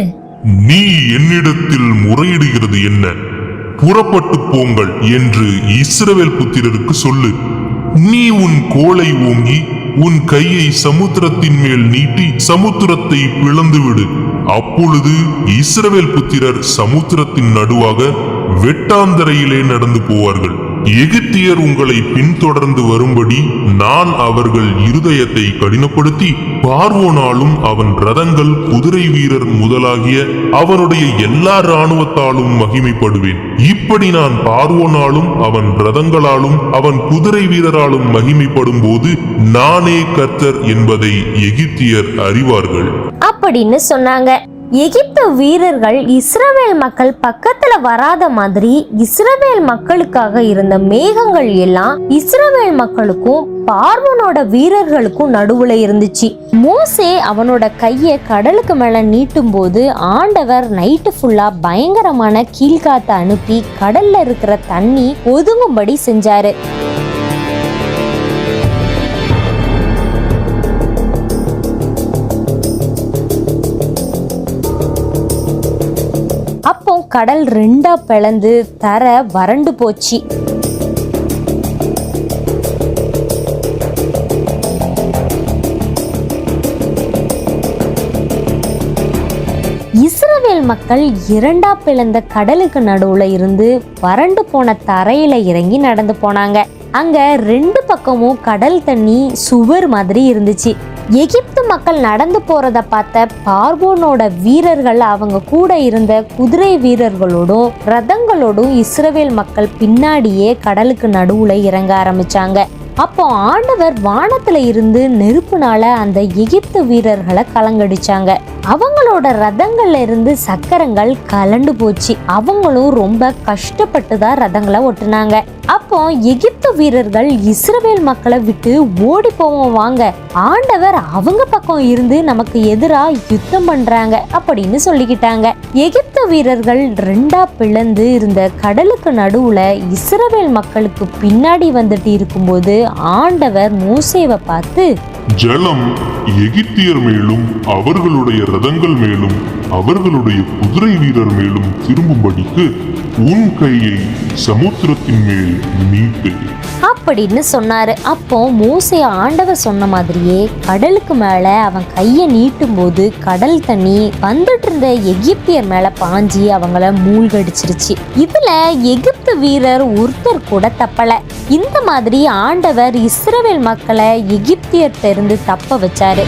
B: நீ என்னிடத்தில் முறையிடுகிறது என்ன? புறப்பட்டு போங்கள் என்று இஸ்ரவேல் புத்திரருக்கு சொல்லு. நீ உன் கோலை ஓங்கி உன் கையை சமுத்திரத்தின் மேல் நீட்டி சமுத்திரத்தை பிளந்துவிடு. அப்பொழுது இஸ்ரவேல் புத்திரர் சமுத்திரத்தின் நடுவாக வெட்டாந்தரையிலே நடந்து போவார்கள். எகிப்தியர் உங்களை பின்தொடர்ந்து வரும்படி நான் அவர்கள் இருதயத்தை கடினப்படுத்தி பார்வோனாலும் அவன் ரதங்கள் குதிரை வீரர் முதலாகிய அவனுடைய எல்லா இராணுவத்தாலும் மகிமைப்படுவேன். இப்படி நான் பார்வோனாலும் அவன் ரதங்களாலும் அவன் குதிரை வீரராலும் மகிமைப்படும் போது நானே கர்த்தர் என்பதை எகிப்தியர் அறிவார்கள்
A: அப்படின்னு சொன்னாங்க. எகிப்து வீரர்கள் இஸ்ரவேல் மக்கள் பக்கத்துல வராத மாதிரி இஸ்ரவேல் மக்களுக்காக இருந்த மேகங்கள் எல்லாம் இஸ்ரவேல் மக்களுக்கும் பார்வோனோட வீரர்களுக்கும் நடுவுல இருந்துச்சு. மோசே அவனோட கைய கடலுக்கு மேல நீட்டும் போது ஆண்டவர் நைட்டு ஃபுல்லா பயங்கரமான கீழ்காத்த அனுப்பி கடல்ல இருக்கிற தண்ணி ஒதுங்கும்படி செஞ்சாரு. அப்போ கடல் 2 பிளந்து தர வறண்டு போச்சு. இஸ்ரவேல் மக்கள் 2 பிளந்த கடலுக்கு நடுவுல இருந்து வறண்டு போன தரையில இறங்கி நடந்து போனாங்க. அங்க 2 பக்கமும் கடல் தண்ணி சுவர் மாதிரி இருந்துச்சு. எகிப்து மக்கள் நடந்து போறத பார்த்த பார்வோனோட வீரர்கள் அவங்க கூட இருந்த குதிரை வீரர்களோடும் ரதங்களோடும் இஸ்ரவேல் மக்கள் பின்னாடியே கடலுக்கு நடுவுல இறங்க ஆரம்பிச்சாங்க. அப்போ ஆண்டவர் வானத்துல இருந்து நெருப்புனால அந்த எகிப்து வீரர்களை கலங்கடிச்சாங்க. அவங்களோட ரதங்கள்ல இருந்து சக்கரங்கள் கலண்டு போச்சு. அவங்களும் ரொம்ப கஷ்டப்பட்டு தான் ரதங்களை ஓட்டுனாங்க. அப்போ எகிப்து வீரர்கள் இஸ்ரவேல் மக்களை விட்டு ஓடி போவோம் வாங்க, ஆண்டவர் அவங்க பக்கம் இருந்து நமக்கு எதிரா யுத்தம் பண்றாங்க அப்படின்னு சொல்லிக்கிட்டாங்க. எகிப்து வீரர்கள் 2 பிளந்து இருந்த கடலுக்கு நடுவுல இஸ்ரவேல் மக்களுக்கு பின்னாடி வந்துட்டு இருக்கும்போது ஆண்டவர் மோசேவை பார்த்து,
B: ஜலம் எகிப்தியர் மேலும் அவர்களுடைய ரதங்கள் மேலும் அவர்களுடைய குதிரை வீரர் மேலும் திரும்பும்படிக்கு உன் கையை சமுத்திரத்தின் மேல் நீட்டு
A: அப்படின்னு சொன்னாரு. அப்போ மோசே ஆண்டவர் சொன்ன மாதிரியே கடலுக்கு மேல அவன் கையை நீட்டும் போது கடல் தண்ணி வந்துட்டு இருந்த எகிப்தியர் மேல பாஞ்சி அவங்கள மூழ்கடிச்சிருச்சு. இதுல எகிப்து வீரர் ஒருத்தர் கூட தப்பல. இந்த மாதிரி ஆண்டவர் இஸ்ரவேல் மக்களை எகிப்தியர்ட்ட இருந்து தப்ப வச்சாரு.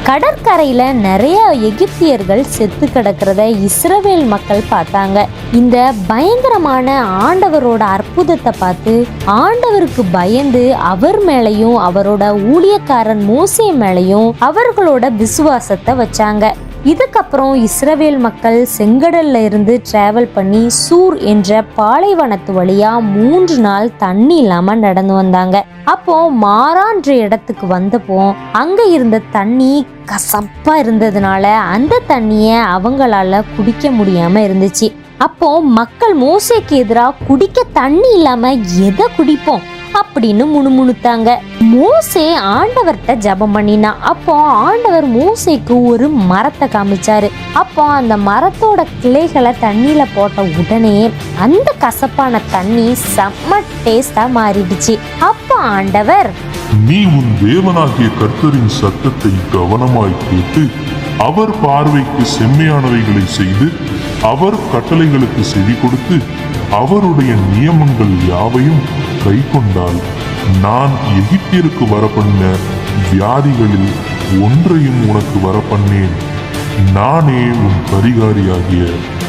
A: கடற்கரையில நிறைய எகிப்தியர்கள் செத்து கிடக்கிறத இஸ்ரவேல் மக்கள் பார்த்தாங்க. இந்த பயங்கரமான ஆண்டவரோட அற்புதத்தை பார்த்து ஆண்டவருக்கு பயந்து அவர் மேலையும் அவரோட ஊழியக்காரன் மோசே மேலையும் அவர்களோட விசுவாசத்தை வச்சாங்க. இதுக்கப்புறம் இஸ்ரவேல் மக்கள் செங்கடல்ல இருந்து டிராவல் பண்ணி சூர் என்ற பாலைவனத்து வழியா 3 நாள் தண்ணி இல்லாம நடந்து வந்தாங்க. அப்போ மாறான்ற இடத்துக்கு வந்தப்போ அங்க இருந்த தண்ணி கசப்பா இருந்ததுனால அந்த தண்ணிய அவங்களால குடிக்க முடியாம இருந்துச்சு. அப்போ மக்கள் மோசேக்கு எதிராக குடிக்க தண்ணி இல்லாம எதை குடிப்போம் அப்படின்னு முணுமுணுத்தாங்க. மோசே ஆண்டவர்கிட்ட ஜெபம் பண்ணினா. அப்போ ஆண்டவர் மோசேக்கு ஒரு மரத்தை காமிச்சாரு. அப்போ அந்த மரத்தோட கிளைகளை தண்ணியில போட்ட உடனே அந்த கசப்பான தண்ணி செம்ம டேஸ்டா மாறிடுச்சு. அப்போ ஆண்டவர்,
B: நீ உன் தேவனாகிய கர்த்தரின் சத்தத்தை கவனமாய் கேட்டு அவர் பார்வைக்கு செம்மையானவைகளை செய்து அவர் கட்டளைகளுக்கு செவி கொடுத்து அவருடைய நியமங்கள் யாவையும் கை கொண்டால் நான் எகிப்திற்கு வரப்பண்ண வியாதிகளில் ஒன்றையும் உனக்கு வரப்பண்ணேன். நானே உன் பரிகாரியாகிய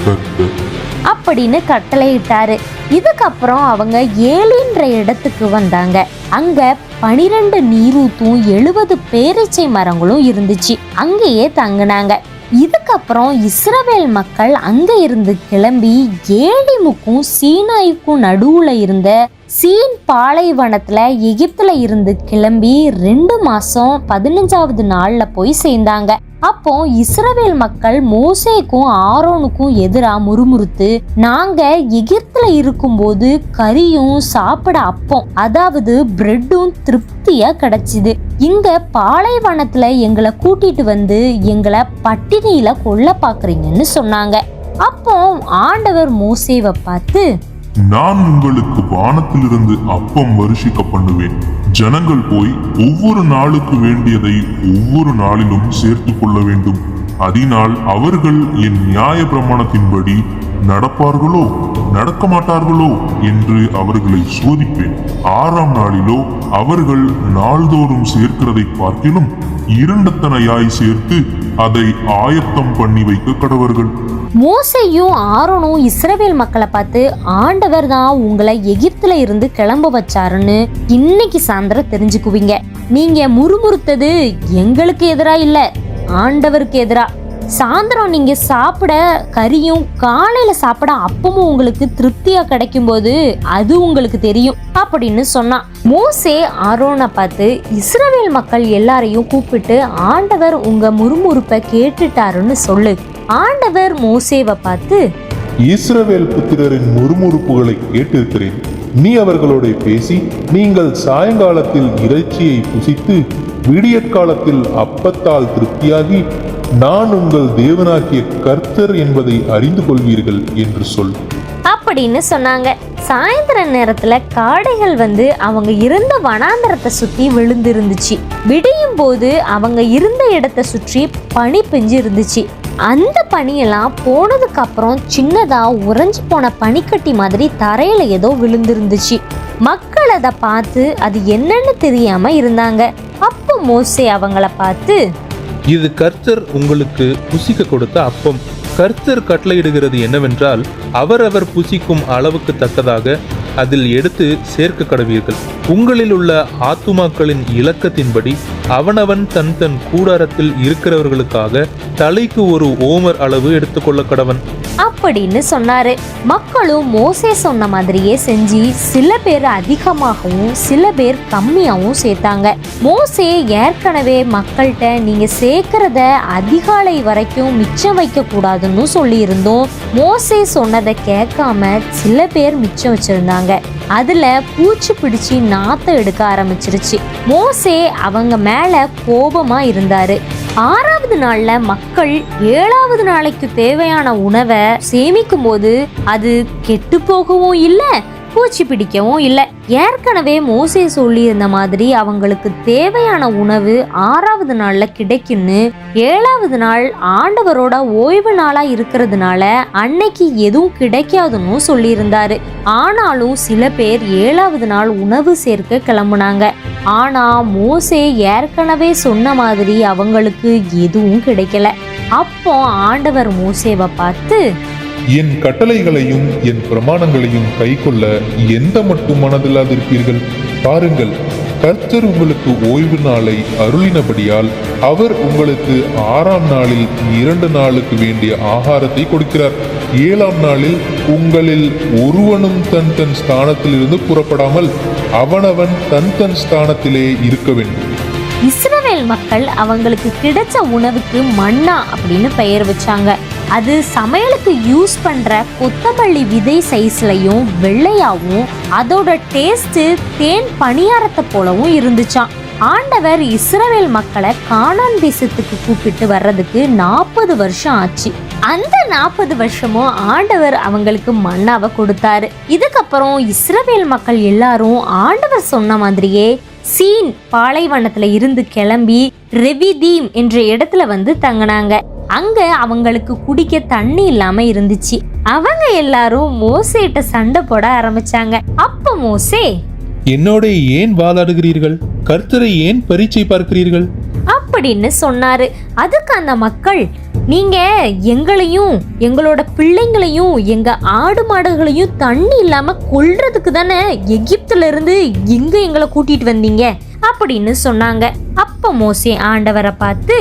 B: கர்த்தர்
A: அப்படின்னு கட்டளையிட்டாரு. இதுக்கப்புறம் அவங்க ஏலின்ற இடத்துக்கு வந்தாங்க. அங்க 12 நீரூத்தும் 70 பேரீச்சை மரங்களும் இருந்துச்சு. அங்கேயே தங்கினாங்க. இதுக்கப்புறம் இஸ்ரவேல் மக்கள் அங்க இருந்து கிளம்பி ஏலிமுக்கும் சீனாய்க்கும் நடுவுல இருந்த சீன் பாலைவனத்துல எகிப்துல இருந்து கிளம்பி 2 மாசம் 15வது நாள்ல போய் சேர்ந்தாங்க. அப்போ இஸ்ரவேல் மக்கள் மோசேக்கும் ஆரோனுக்கும் எதிரா முறுமுறுத்து, நாங்க எகிப்துல இருக்கும்போது கறியும் சாப்பிட அப்பம், அதாவது பிரெட்டும் திருப்தியா கிடைச்சிது. இங்க பாலைவனத்துல எங்களை கூட்டிட்டு வந்து எங்களை பட்டினியில கொல்ல பாக்குறீங்கன்னு சொன்னாங்க. அப்போ ஆண்டவர் மோசேவை பார்த்து,
B: நான் உங்களுக்கு வானத்திலிருந்து அப்பம் வருஷிக்க பண்ணுவேன். ஜனங்கள் போய் ஒவ்வொரு நாளுக்கு வேண்டியதை ஒவ்வொரு நாளிலும் சேர்த்து கொள்ள வேண்டும். அதனால் அவர்கள் என் நியாய பிரமாணத்தின்படி நடப்பார்களோ நடக்க மாட்டார்களோ என்று அவர்களை சோதிப்பேன். 6ஆம் நாளிலோ அவர்கள் நாள்தோறும் சேர்க்கிறதை பார்க்கிலும் 2 தனையாய் சேர்த்து அதை ஆயத்தம் பண்ணி வைக்க கடவர்கள்.
A: மோசேயும் ஆரோனும் இஸ்ரவேல் மக்களை பார்த்து, ஆண்டவர் தான் உங்களை எகிப்துல இருந்து கிளம்ப வச்சாருன்னு இன்னைக்கு சாயந்தரம் தெரிஞ்சுக்குவீங்க. நீங்க முறுமுறுத்தது எங்களுக்கு எதிரா இல்ல, ஆண்டவருக்கு எதிரா. சாயந்தரம் நீங்க சாப்பிட கறியும் காலையில சாப்பிட அப்பமும் உங்களுக்கு திருப்தியா கிடைக்கும் போது அது உங்களுக்கு தெரியும் அப்படின்னு சொன்னான். மோசே ஆரோனை பார்த்து, இஸ்ரவேல் மக்கள் எல்லாரையும் கூப்பிட்டு ஆண்டவர் உங்க முறுமுறுப்பை கேட்டுட்டாருன்னு சொல்லு. ஆண்டவர் மோசேவை பார்த்து,
F: இஸ்ரவேல் புத்திரரின் முறுமுறுப்புகளை கேட்டிருக்கிறேன். நீ அவர்களோட பேசி, நீங்கள் சாயங்காலத்தில் இறைச்சியை புசித்து விடியற்காலத்தில் அப்பத்தால் திருப்தியாகி நான் உங்கள் தேவனாகிய கர்த்தர் என்பதை அறிந்து கொள்வீர்கள் என்று சொல்
A: அப்படின்னு சொன்னாங்க. சாயந்தர நேரத்துல காடைகள் வந்து அவங்க இருந்த வனாந்தரத்தை சுத்தி விழுந்திருந்துச்சு. விடியும் போது அவங்க இருந்த இடத்தை சுற்றி பனி பெஞ்சு இருந்துச்சு. அந்த பனியெல்லாம் போனதுக்கு அப்புறம் சின்னதா உறைஞ்சு போன பனிக்கட்டி மாதிரி தரையில ஏதோ விழுந்திருந்துச்சு. மக்கள் அதை பார்த்து அது என்னன்னு தெரியாம இருந்தாங்க. அப்போ மோசே அவங்கள பார்த்து,
D: இது கர்த்தர் உங்களுக்கு புசிக்க கொடுத்த அப்பம். கர்த்தர் கட்டளையிடுகிறது என்னவென்றால், அவரவர் புசிக்கும் அளவுக்கு தக்கதாக அதில் எடுத்து சேர்க்க கடவீர்கள். உங்களில் உள்ள ஆத்துமாக்களின் இலக்கத்தின்படி அவனவன் தன் தன் கூடாரத்தில் இருக்கிறவர்களுக்காக தலைக்கு ஒரு ஓமர் அளவு எடுத்துக்கொள்ள கடவன்
A: அப்படின்னு சொன்னாரு. மக்களும் மோசே சொன்ன மாதிரியே செஞ்சு சில பேர் அதிகமாகவும் சில பேர் கம்மியாகவும் சேர்த்தாங்க. மோசே ஏற்கனவே மக்கள்கிட்ட நீங்க சேர்க்கிறத அதிகாலை வரைக்கும் மிச்சம் வைக்க கூடாதுன்னு சொல்லி இருந்தோம். மோசே சொன்னதை கேட்காம சில பேர் மிச்சம் வச்சிருந்தாங்க. அதுல பூச்சி பிடிச்சி நாத்தம் எடுக்க ஆரம்பிச்சிருச்சு. மோசே அவங்க மேல கோபமா இருந்தாரு. 6வது நாள்ல மக்கள் 7வது நாளைக்கு தேவையான உணவை சேமிக்கும் போது அது கெட்டு போகவும் இல்லை, பூச்சி பிடிக்கவும் இல்லை. ஏற்கனவே மோசே சொல்லி இருந்த மாதிரி அவங்களுக்கு தேவையான உணவு 6வது நாள்ல கிடைக்கும்னு 7வது நாள் ஆண்டவரோட ஓய்வு நாளா இருக்கிறதுனால அன்னைக்கு எதுவும் கிடைக்காதுன்னு சொல்லி இருந்தாரு. ஆனாலும் சில பேர் 7வது நாள் உணவு சேர்க்க கிளம்புனாங்க. ஆனா மோசே ஏற்கனவே சொன்ன மாதிரி அவங்களுக்கு எதுவும் கிடைக்கல. அப்போ ஆண்டவர் மோசேவை பார்த்து,
F: என் கட்டளைகளையும் என் பிரமாணங்களையும் கைக்கொள்ள எந்த மட்டும் மனதில்லாதிருப்பீர்கள்? பாருங்கள், கர்த்தர் உங்களுக்கு ஓய்வு நாளை அருளினபடியால் அவர் உங்களுக்கு 6ஆம் நாளில் 2 நாளுக்கு வேண்டிய ஆகாரத்தை கொடுக்கிறார். 7ஆம் நாளில் உங்களில் ஒருவனும் தன் தன் ஸ்தானத்திலிருந்து புறப்படாமல் அவனவன் தன் தன் ஸ்தானத்திலே இருக்க வேண்டும்.
A: இஸ்ரவேல் மக்கள் அவங்களுக்கு கிடைச்ச உணவுக்கு மன்னா அப்படின்னு பெயர் வச்சாங்க. அது சமையலுக்கு யூஸ் பண்ற கொத்தமல்லி விதை சைஸ்லயும் வெள்ளையாவும் அதோட டேஸ்ட் தேன் பணியாரத்தை போலவும் இருந்துச்சாம். ஆண்டவர் இஸ்ரவேல் மக்களை கானான் தேசத்துக்கு கூப்பிட்டு வர்றதுக்கு 40 வருஷம் ஆச்சு. அந்த 40 வருஷமும் ஆண்டவர் அவங்களுக்கு மன்னாவை கொடுத்தாரு. இதுக்கப்புறம் இஸ்ரவேல் மக்கள் எல்லாரும் ஆண்டவர் சொன்ன மாதிரியே சீன் பாலைவனத்துல இருந்து கிளம்பி ரெவிதீம் என்ற இடத்துல வந்து தங்கினாங்க. அங்க அவங்களுக்கு குடிக்க தண்ணி இல்லாம இருந்துச்சு. அவங்க எல்லாரும் மோசேட்ட சண்டை போட ஆரம்பிச்சாங்க. அப்ப மோசே,
D: என்னோட ஏன் வாதாடுகிறீர்கள்? கர்த்தரை ஏன் பரீட்சை பார்க்கிறீர்கள்
A: அப்படின்னு சொன்னாரு. அதுக்கு அந்த மக்கள், நீங்க எங்களையும் எங்களோட பிள்ளைங்களையும் எங்க ஆடு மாடுகளையும் தண்ணி இல்லாம கொல்றதுக்கு தானே எகிப்துல இருந்து எங்க எங்களை கூட்டிட்டு வந்தீங்க அப்படின்னு சொன்னாங்க. அப்ப மோசே ஆண்டவரை பார்த்து,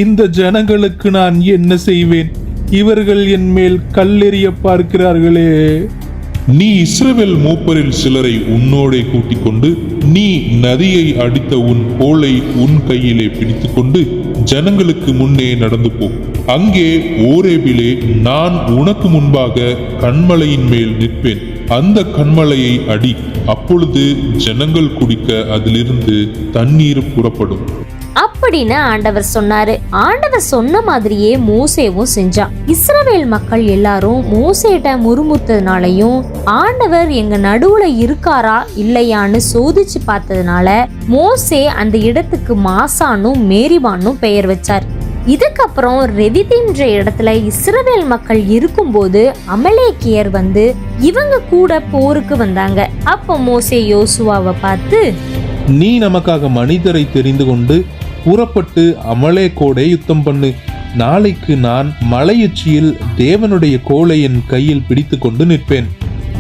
D: இந்த ஜனங்களுக்கு நான் என்ன செய்வேன்? இவர்கள் என் மேல் கல்லெறிய பார்க்கிறார்களே.
B: நீ இஸ்ரவேல் மூப்பரில் சிலரை உன்னோடே கூட்டிக் கொண்டு நீ நதியை அடித்த உன் கோலை உன் கையிலே பிடித்துக்கொண்டு ஜனங்களுக்கு முன்னே நடந்து போ. அங்கே ஓரேபிலே நான் உனக்கு முன்பாக கன்மலையின் மேல் நிற்பேன். அந்த கன்மலையை அடி. அப்பொழுது ஜனங்கள் குடிக்க அதிலிருந்து தண்ணீர் புறப்படும்
A: அப்படின்னு ஆண்டவர் சொன்னாரு. ஆண்டவர் சொன்ன மாதிரியே மோசேவும் செஞ்சான். இஸ்ரவேல் மக்கள் எல்லாரும் மோசேட்ட முறுமுறுத்ததுனாலையும் ஆண்டவர் எங்க நடுவுல இருக்காரா இல்லையான்னு சோதிச்சு பார்த்ததுனால மோசே அந்த இடத்துக்கு மாசானும் மேரிபானும் பெயர் வச்சார். இதுக்கப்புறம் ரெவிதீம்ன்ற இடத்துல இஸ்ரவேல் மக்கள் இருக்கும்போது அமலேக்கியர் வந்து இவங்க கூட போருக்கு வந்தாங்க. அப்ப மோசே யோசுவாவை பார்த்து,
D: நீ நமக்காக மனிதரை தெரிந்து கொண்டு புறப்பட்டு அமலேக்கோடே யுத்தம் பண்ணு. நாளைக்கு நான் மலையுச்சியில் தேவனுடைய கோலை என் கையில் பிடித்து கொண்டு நிற்பேன்.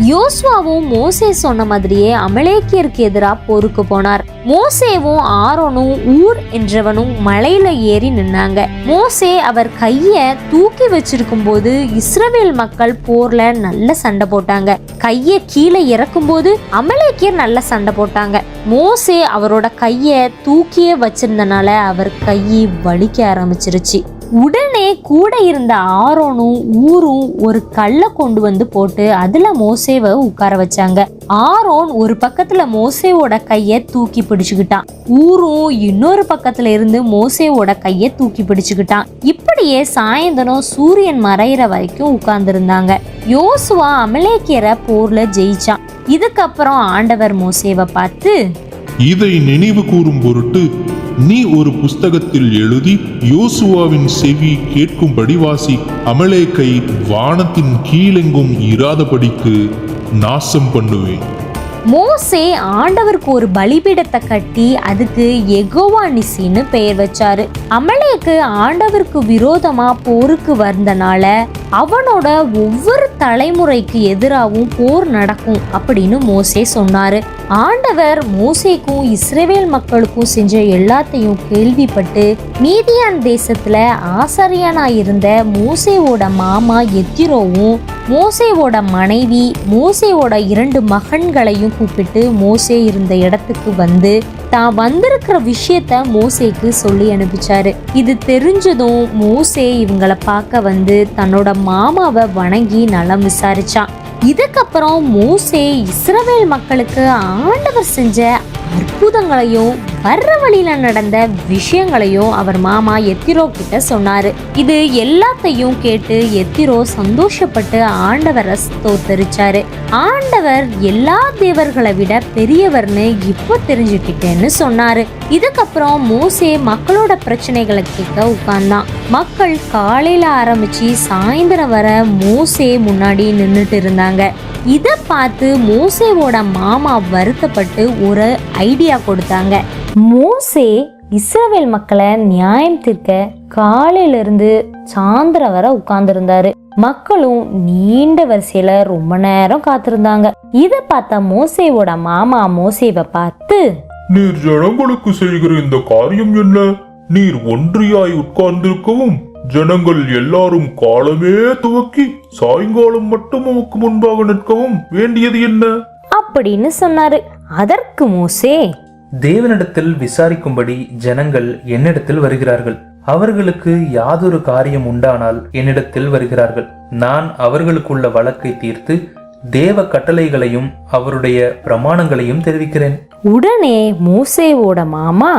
A: யோசுவாவும் மோசே சொன்ன மாதிரியே அமலேக்கியருக்கு எதிராக போருக்கு போனார். மோசேவும் ஆரோனும் ஊர் என்றவனும் மலையில ஏறி நின்னாங்க. மோசே அவர் கைய தூக்கி வச்சிருக்கும் போது இஸ்ரவேல் மக்கள் போர்ல நல்ல சண்டை போட்டாங்க. கைய கீழே இறக்கும் போது அமலேக்கியர் நல்ல சண்டை போட்டாங்க. மோசே அவரோட கைய தூக்கியே வச்சிருந்தனால அவர் கையை வலிக்க ஆரம்பிச்சிருச்சு. உடனே கூட இருந்த ஆரோனும் ஊரும் ஒரு கல்லை கொண்டு வந்து போட்டு அதுல மோசேவை உட்கார வச்சாங்க. ஆரோன் ஒரு பக்கத்துல மோசேவோட கைய தூக்கி பிடிச்சுக்கிட்டான். ஊரும் இன்னொரு பக்கத்துல இருந்து மோசேவோட கைய தூக்கி பிடிச்சுக்கிட்டான். இப்படியே சாயந்தரம் சூரியன் மறையிற வரைக்கும் உட்கார்ந்து இருந்தாங்க. யோசுவா அமலேக்கியரை போர்ல ஜெயிச்சான். இதுக்கப்புறம் ஆண்டவர் மோசேவை பார்த்து,
B: இதை நினைவு கூறும் பொருட்டு நீ ஒரு புஸ்தகத்தில் எழுதி யோசுவாவின் செவி கேட்கும்படி வாசி. அமலேக்கை வானத்தின் கீழெங்கும் இராதபடிக்கு நாசம் பண்ணுவேன்.
A: மோசே ஆண்டவருக்கு ஒரு பலிபீடத்தை கட்டி அதுக்கு யெகோவா நிசின்னு பெயர் வச்சாரு. அமலேக்கு ஆண்டவருக்கு விரோதமா போருக்கு வந்தனால அவனோட ஒவ்வொரு தலைமுறைக்கு எதிராகவும் போர் நடக்கும் அப்படின்னு மோசே சொன்னாரு. ஆண்டவர் மோசேக்கும் இஸ்ரவேல் மக்களுக்கும் செஞ்ச எல்லாத்தையும் கேள்விப்பட்டு மீதியான் தேசத்துல ஆசாரியனா இருந்த மோசேவோட மாமா எத்திரோவும் மோசேவோட மனைவி மோசேவோட 2 மகன்களையும் கூப்பிட்டு மோசே இருந்த இடத்துக்கு வந்து தான் வந்திருக்கிற விஷயத்த மோசேக்கு சொல்லி அனுப்பிச்சாரு. இது தெரிஞ்சதும் மோசே இவங்களை பார்க்க வந்து தன்னோட மாமாவை வணங்கி நலம் விசாரிச்சான். இதுக்கப்புறம் மோசே இஸ்ரவேல் மக்களுக்கு ஆண்டவர் செஞ்ச அற்புதங்களையும் வர்ற வழியில நடந்த விஷயங்களையும் அவர் மாமா எத்திரோ கிட்ட சொன்னாரு. இது எல்லாத்தையும் கேட்டு எத்திரோ சந்தோஷப்பட்டு ஆண்டவரை ஸ்தோத்தரிச்சாரு. ஆண்டவர் எல்லா தேவர்களை விட பெரியவர்னு இப்போ தெரிஞ்சுக்கிட்டேன்னு சொன்னாரு. இதுக்கப்புறம் மோசே மக்களோட பிரச்சனைகளை கேட்க உட்கார்ந்தான். மக்கள் காலையில ஆரம்பிச்சு சாயந்தரம் வர மோசே முன்னாடி நின்றுட்டு இருந்தாங்க. இதை பார்த்து மோசேவோட மாமா வருத்தப்பட்டு ஒரு ஐடியா கொடுத்தாங்க. மோசே இஸ்ரவேல் மக்களை நியாயம் தீர்க்க காலையில இருந்து சாயந்தரம் வர உட்கார்ந்துருந்தாரு. மக்களும் நீண்ட வரிசையில ரொம்ப நேரம் காத்திருந்தாங்க. இதை பார்த்த மோசேவோட மாமா மோசேவை பார்த்து,
F: நீர் ஜனங்களுக்கு செய்கிற இந்த காரியம் என்ன? நீர் ஒன்றியாய் உட்கார்ந்திருக்கவும் ஜனங்கள் எல்லாரும் காலமே துவக்கி சாயங்காலம் மட்டும் உமக்கு முன்பாக நிற்கவும் வேண்டியது என்ன?
A: அப்படின்னு சொன்னாரு. அதற்கு மோசே,
C: தேவனிடத்தில் விசாரிக்கும்படி ஜனங்கள் என்னிடத்தில் வருகிறார்கள். அவர்களுக்கு யாதொரு காரியம் உண்டானால் என்னிடத்தில் வருகிறார்கள். நான் அவர்களுக்குள்ள வழக்கை தீர்த்து தேவ கட்டளைகளையும் அவருடைய பிரமாணங்களையும் தெரிவிக்கிறேன்.
A: உடனே மோசேவோட மாமா,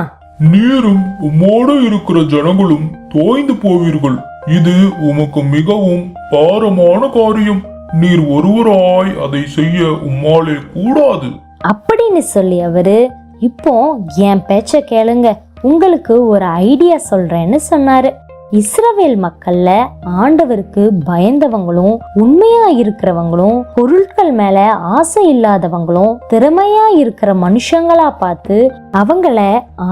F: நீரும் உம்மோடு இருக்கிற ஜனங்களும் தோய்ந்து போவீர்கள். இது உமக்கு மிகவும் பாரமான காரியம். நீர் ஒருவராய் அதை செய்ய உம்மாலே கூடாது
A: அப்படின்னு சொல்லி அவரு, இப்போ என் பேச்ச கேளுங்க, உங்களுக்கு ஒரு ஐடியா சொல்றேன்னு சொன்னாரு. இஸ்ரவேல் மக்கள்ல ஆண்டவருக்கு பயந்தவங்களும் உண்மையா இருக்கிறவங்களும் பொருட்கள் மேல ஆசை இல்லாதவங்களும் திறமையா இருக்கிற மனுஷங்களா பார்த்து அவங்கள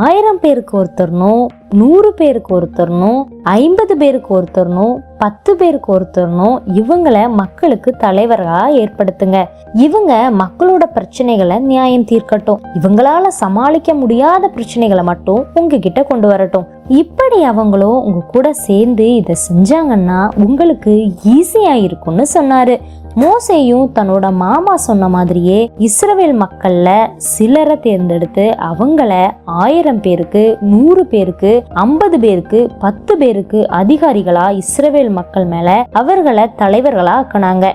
A: 1000 பேருக்கு ஒருத்தரனும் 100 பேருக்கு ஒருத்தரனும் 50 பேருக்கு ஒருத்தரனும் 10 பேருக்கு ஒருத்தரனும் இவங்கள மக்களுக்கு தலைவர்களா ஏற்படுத்துங்க. இவங்க மக்களோட பிரச்சனைகளை நியாயம் தீர்க்கட்டும். இவங்களால சமாளிக்க முடியாத பிரச்சனைகளை மட்டும் உங்ககிட்ட கொண்டு வரட்டும். இப்படி அவங்களும் உங்க கூட சேர்ந்து இதை செஞ்சாங்கன்னா உங்களுக்கு ஈஸியா இருக்கும்னு சொன்னாரு. மோசேயும் தன்னோட மாமா சொன்ன மாதிரியே இஸ்ரவேல் மக்கள்ல சிலரை தேர்ந்தெடுத்து அவங்கள 1000 பேருக்கு 100 பேருக்கு 50 பேருக்கு 10 பேருக்கு அதிகாரிகளா இஸ்ரவேல் மக்கள் மேல அவர்களை தலைவர்களா ஆக்கினாங்க.